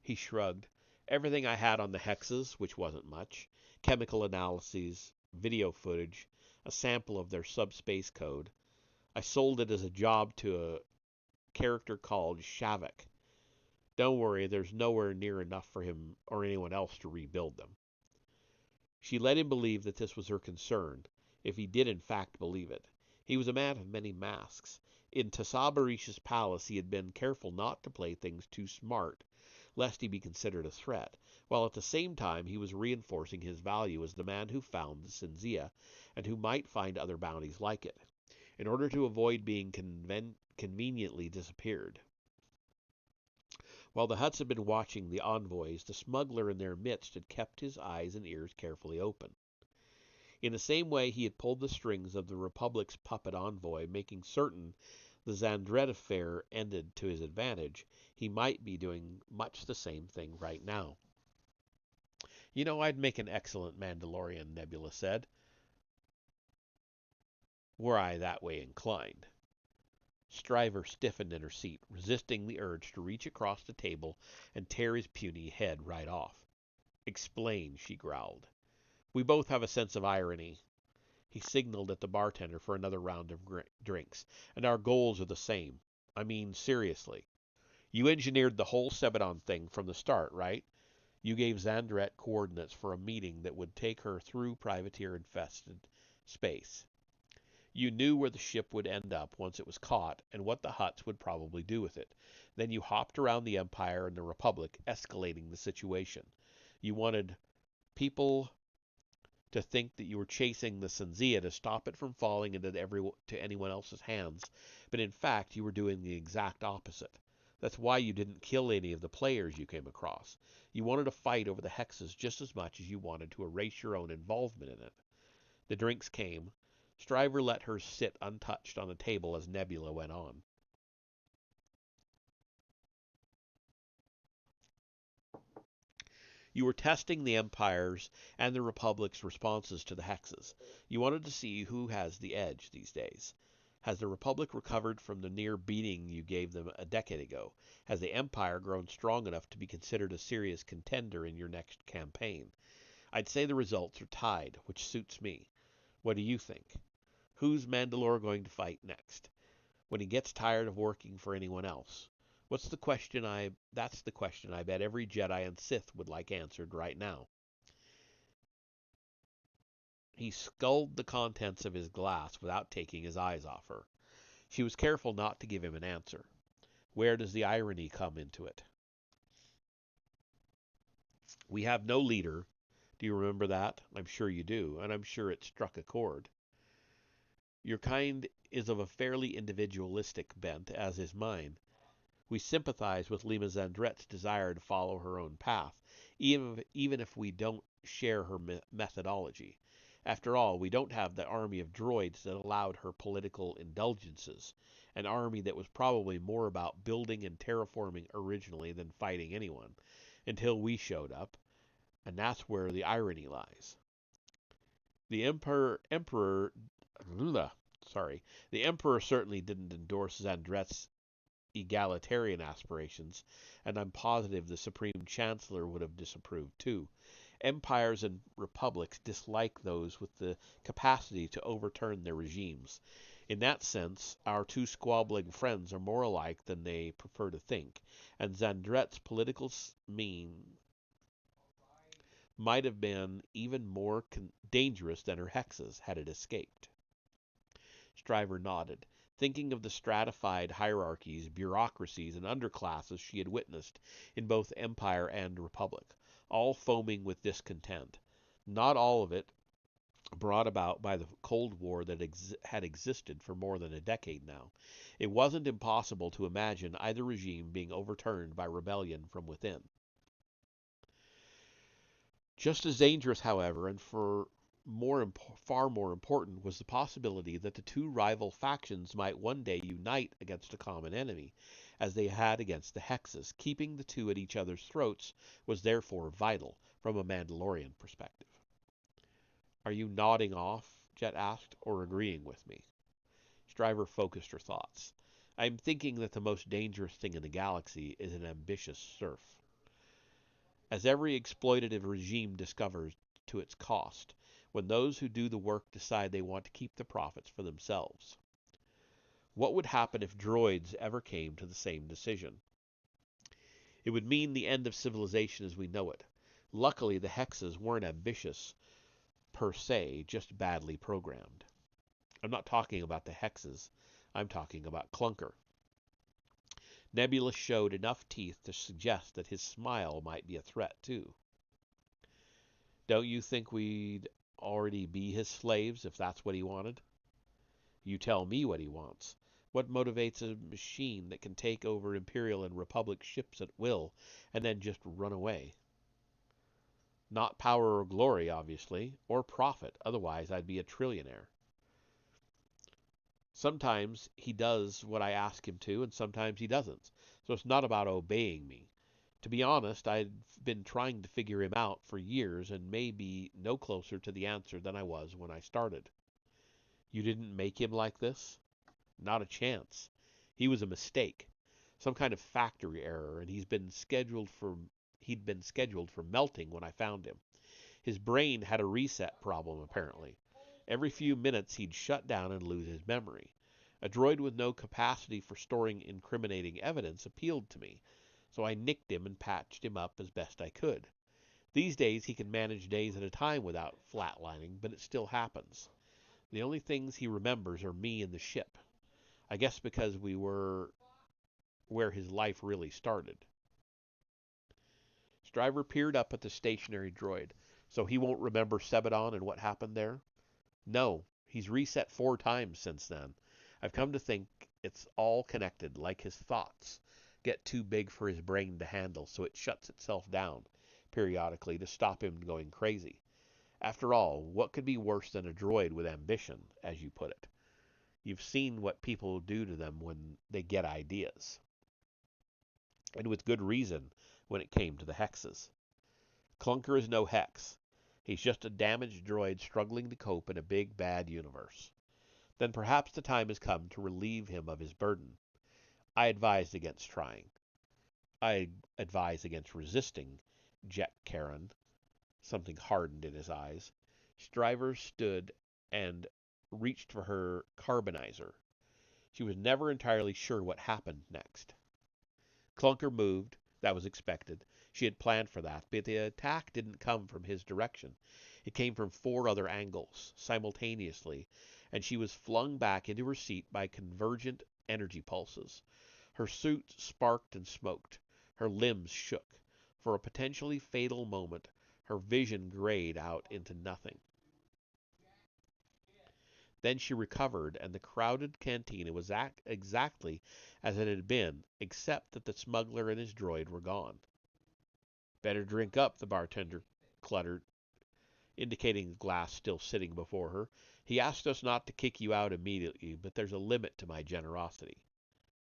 He shrugged. "Everything I had on the hexes, which wasn't much. Chemical analyses, video footage, a sample of their subspace code. I sold it as a job to a character called Shavik. Don't worry, there's nowhere near enough for him or anyone else to rebuild them." She let him believe that this was her concern, if he did in fact believe it. He was a man of many masks. In Tassabarish's palace he had been careful not to play things too smart, lest he be considered a threat, while at the same time he was reinforcing his value as the man who found the Sinzia, and who might find other bounties like it, in order to avoid being conveniently disappeared. While the Hutts had been watching the envoys, the smuggler in their midst had kept his eyes and ears carefully open. In the same way he had pulled the strings of the Republic's puppet envoy, making certain the Xandret affair ended to his advantage, he might be doing much the same thing right now. "You know, I'd make an excellent Mandalorian," Nebula said, "were I that way inclined." Stryver stiffened in her seat, resisting the urge to reach across the table and tear his puny head right off. "Explain," she growled. "We both have a sense of irony." He signaled at the bartender for another round of drinks. "And our goals are the same. I mean, seriously. You engineered the whole Sebadon thing from the start, right? You gave Xandret coordinates for a meeting that would take her through privateer-infested space. You knew where the ship would end up once it was caught, and what the Hutts would probably do with it. Then you hopped around the Empire and the Republic, escalating the situation. You wanted people to think that you were chasing the Sinzia to stop it from falling into anyone else's hands, but in fact you were doing the exact opposite. That's why you didn't kill any of the players you came across. You wanted to fight over the hexes just as much as you wanted to erase your own involvement in it." The drinks came. Stryver let hers sit untouched on the table as Nebula went on. You were testing the Empire's and the Republic's responses to the hexes. You wanted to see who has the edge these days. Has the Republic recovered from the near beating you gave them a decade ago? Has the Empire grown strong enough to be considered a serious contender in your next campaign? I'd say the results are tied, which suits me. What do you think? Who's Mandalore going to fight next? When he gets tired of working for anyone else? That's the question I bet every Jedi and Sith would like answered right now. He sculled the contents of his glass without taking his eyes off her. She was careful not to give him an answer. Where does the irony come into it? We have no leader. Do you remember that? I'm sure you do, and I'm sure it struck a chord. Your kind is of a fairly individualistic bent, as is mine. We sympathize with Lima Zandret's desire to follow her own path, even if we don't share her methodology. After all, we don't have the army of droids that allowed her political indulgences, an army that was probably more about building and terraforming originally than fighting anyone, until we showed up, and that's where the irony lies. The sorry, the Emperor certainly didn't endorse Zandret's egalitarian aspirations, and I'm positive the Supreme Chancellor would have disapproved too. Empires and republics dislike those with the capacity to overturn their regimes. In that sense, our two squabbling friends are more alike than they prefer to think, and Zandret's political mean might have been even more dangerous than her hexes had it escaped. Stryver nodded, thinking of the stratified hierarchies, bureaucracies, and underclasses she had witnessed in both Empire and Republic, all foaming with discontent. Not all of it brought about by the Cold War that had existed for more than a decade now. It wasn't impossible to imagine either regime being overturned by rebellion from within. Just as dangerous, however, and far more important, was the possibility that the two rival factions might one day unite against a common enemy, as they had against the Hexes. Keeping the two at each other's throats was therefore vital, from a Mandalorian perspective. Are you nodding off, Jet asked, or agreeing with me? Stryver focused her thoughts. I'm thinking that the most dangerous thing in the galaxy is an ambitious serf. As every exploitative regime discovers to its cost, when those who do the work decide they want to keep the profits for themselves. What would happen if droids ever came to the same decision? It would mean the end of civilization as we know it. Luckily, the hexes weren't ambitious per se, just badly programmed. I'm not talking about the hexes. I'm talking about Clunker. Nebula showed enough teeth to suggest that his smile might be a threat, too. Don't you think we'd already be his slaves if that's what he wanted? You tell me what he wants. What motivates a machine that can take over Imperial and Republic ships at will and then just run away? Not power or glory, obviously, or profit, otherwise I'd be a trillionaire. Sometimes he does what I ask him to, and sometimes he doesn't. So it's not about obeying me. To be honest, I've been trying to figure him out for years and may be no closer to the answer than I was when I started. You didn't make him like this? Not a chance. He was a mistake. Some kind of factory error, and he'd been scheduled for melting when I found him. His brain had a reset problem, apparently. Every few minutes he'd shut down and lose his memory. A droid with no capacity for storing incriminating evidence appealed to me, so I nicked him and patched him up as best I could. These days he can manage days at a time without flatlining, but it still happens. The only things he remembers are me and the ship. I guess because we were where his life really started. Stryver peered up at the stationary droid. So he won't remember Sebadon and what happened there? No, he's reset 4 times since then. I've come to think it's all connected, like his thoughts get too big for his brain to handle, so it shuts itself down periodically to stop him going crazy. After all, what could be worse than a droid with ambition, as you put it? You've seen what people do to them when they get ideas. And with good reason when it came to the hexes. Clunker is no hex. He's just a damaged droid struggling to cope in a big, bad universe. Then perhaps the time has come to relieve him of his burden. I advised against trying. I advise against resisting, Jet Karen. Something hardened in his eyes. Stryver stood and reached for her carbonizer. She was never entirely sure what happened next. Clunker moved. That was expected. She had planned for that, but the attack didn't come from his direction. It came from 4 other angles, simultaneously, and she was flung back into her seat by convergent energy pulses. Her suit sparked and smoked. Her limbs shook. For a potentially fatal moment, her vision grayed out into nothing. Then she recovered, and the crowded cantina was exactly as it had been, except that the smuggler and his droid were gone. Better drink up, the bartender cluttered, indicating the glass still sitting before her. He asked us not to kick you out immediately, but there's a limit to my generosity.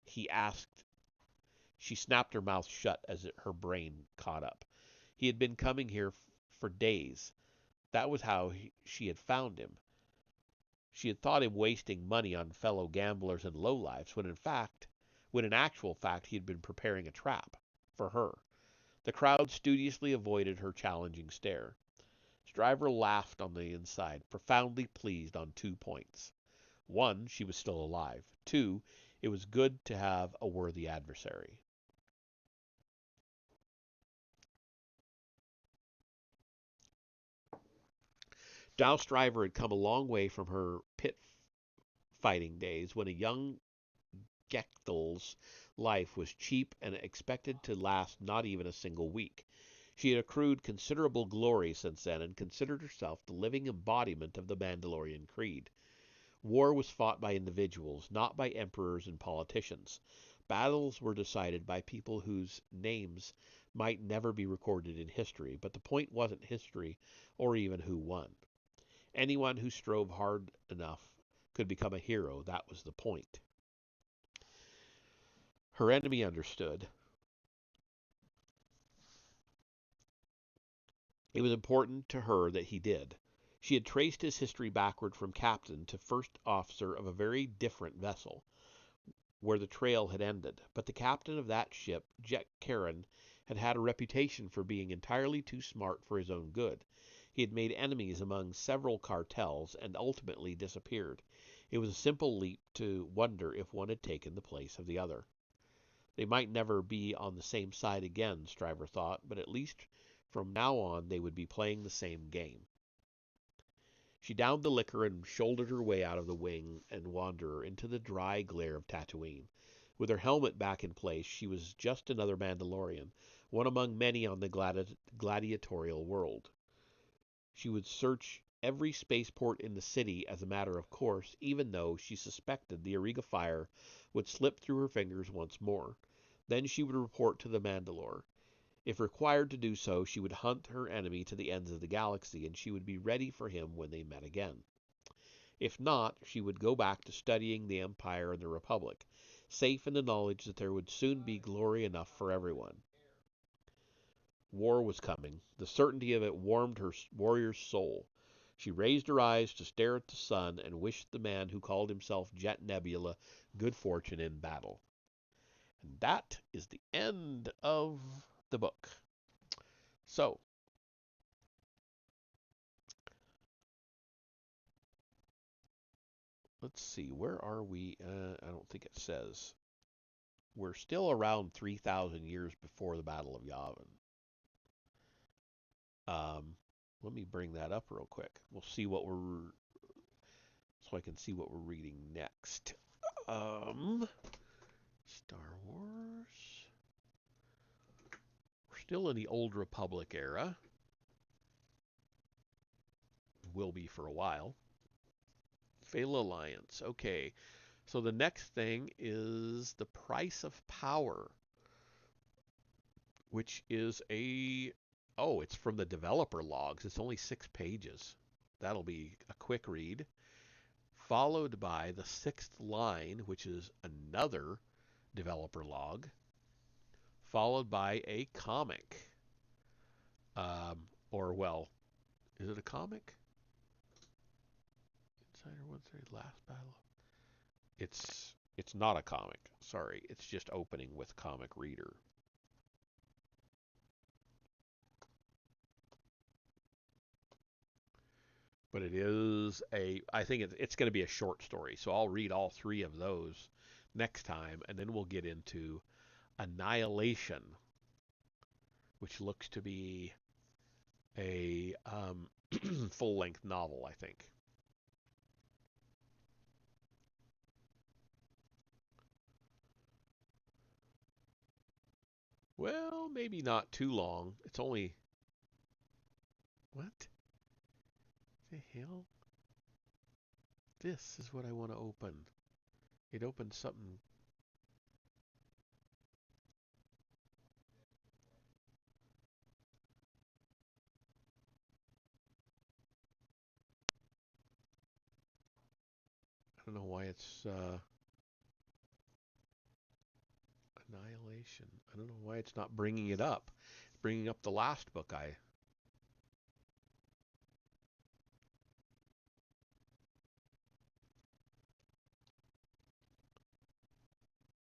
He asked. She snapped her mouth shut as her brain caught up. He had been coming here for days. That was how she had found him. She had thought him wasting money on fellow gamblers and lowlifes, when in actual fact he had been preparing a trap for her. The crowd studiously avoided her challenging stare. Stryver laughed on the inside, profoundly pleased on 2 points. 1, she was still alive. 2, it was good to have a worthy adversary. Dow Stryver had come a long way from her pit fighting days when a young Gechthel's life was cheap and expected to last not even a single week. She had accrued considerable glory since then and considered herself the living embodiment of the Mandalorian creed. War was fought by individuals, not by emperors and politicians. Battles were decided by people whose names might never be recorded in history, but the point wasn't history or even who won. Anyone who strove hard enough could become a hero. That was the point. Her enemy understood. It was important to her that he did. She had traced his history backward from captain to first officer of a very different vessel, where the trail had ended. But the captain of that ship, Jet Karen, had had a reputation for being entirely too smart for his own good. He had made enemies among several cartels and ultimately disappeared. It was a simple leap to wonder if one had taken the place of the other. They might never be on the same side again, Stryver thought, but at least from now on they would be playing the same game. She downed the liquor and shouldered her way out of the wing and wanderer into the dry glare of Tatooine. With her helmet back in place, she was just another Mandalorian, one among many on the gladiatorial world. She would search every spaceport in the city as a matter of course, even though she suspected the Auriga fire would slip through her fingers once more. Then she would report to the Mandalore. If required to do so, she would hunt her enemy to the ends of the galaxy, and she would be ready for him when they met again. If not, she would go back to studying the Empire and the Republic, safe in the knowledge that there would soon be glory enough for everyone. War was coming. The certainty of it warmed her warrior's soul. She raised her eyes to stare at the sun and wished the man who called himself Jet Nebula good fortune in battle. And that is the end of the book. So, let's see, where are we? I don't think it says. We're still around 3,000 years before the Battle of Yavin. Let me bring that up real quick. We'll see what so I can see what we're reading next. Star Wars. We're still in the Old Republic era. Will be for a while. Fatal Alliance. Okay. So the next thing is The Price of Power, which is a Oh, it's from the developer logs. It's only 6 pages. That'll be a quick read. Followed by the sixth line, which is another developer log. Followed by a comic. Or, well, is it a comic? Insider 130 Last Battle. It's not a comic. Sorry, it's just opening with comic reader. But it is I think it's going to be a short story. So I'll read all 3 of those next time, and then we'll get into Annihilation, which looks to be a full-length novel, I think. Well, maybe not too long. It's only what the hell? This is what I want to open. It opened something. I don't know why it's Annihilation. I don't know why it's not bringing it up. It's bringing up the last book I.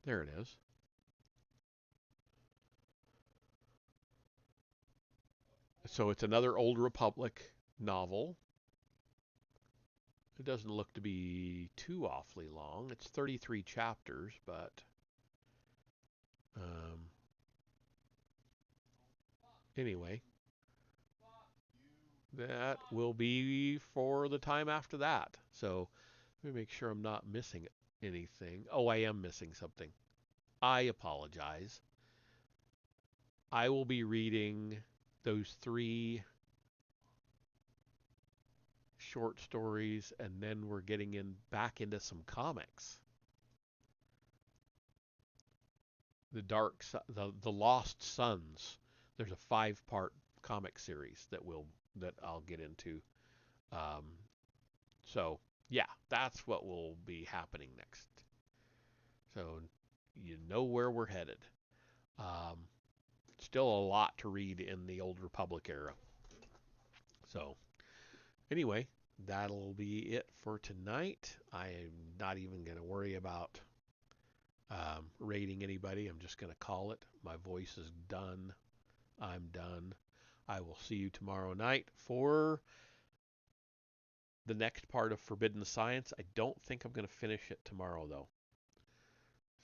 There it is. So it's another Old Republic novel. It doesn't look to be too awfully long. It's 33 chapters, but um, anyway, that will be for the time after that. So let me make sure I'm not missing anything. Oh, I am missing something. I apologize. I will be reading those 3 short stories, and then we're getting back into some comics. The Lost Sons. There's a 5-part comic series that I'll get into. Um, so yeah, that's what will be happening next. So you know where we're headed. Um, Still a lot to read in the Old Republic era. So anyway, that'll be it for tonight. I'm not even going to worry about rating anybody. I'm just going to call it. My voice is done. I'm done. I will see you tomorrow night for the next part of Forbidden Science. I don't think I'm going to finish it tomorrow, though.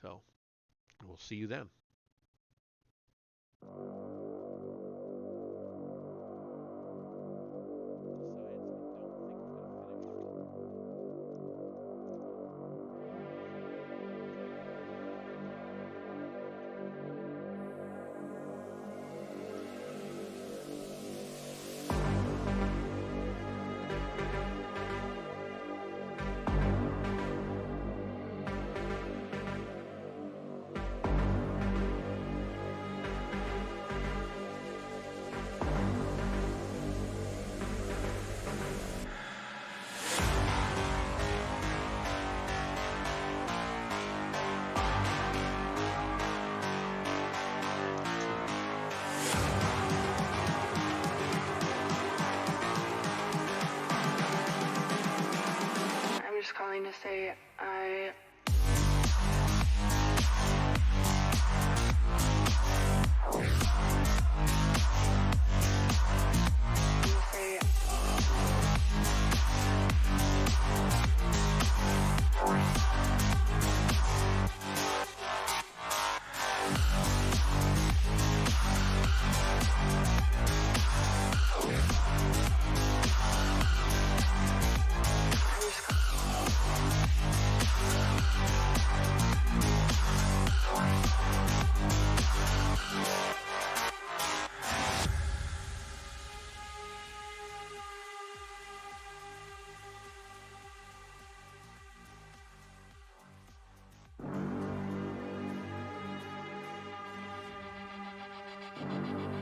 So we'll see you then. I'm just calling to say I you.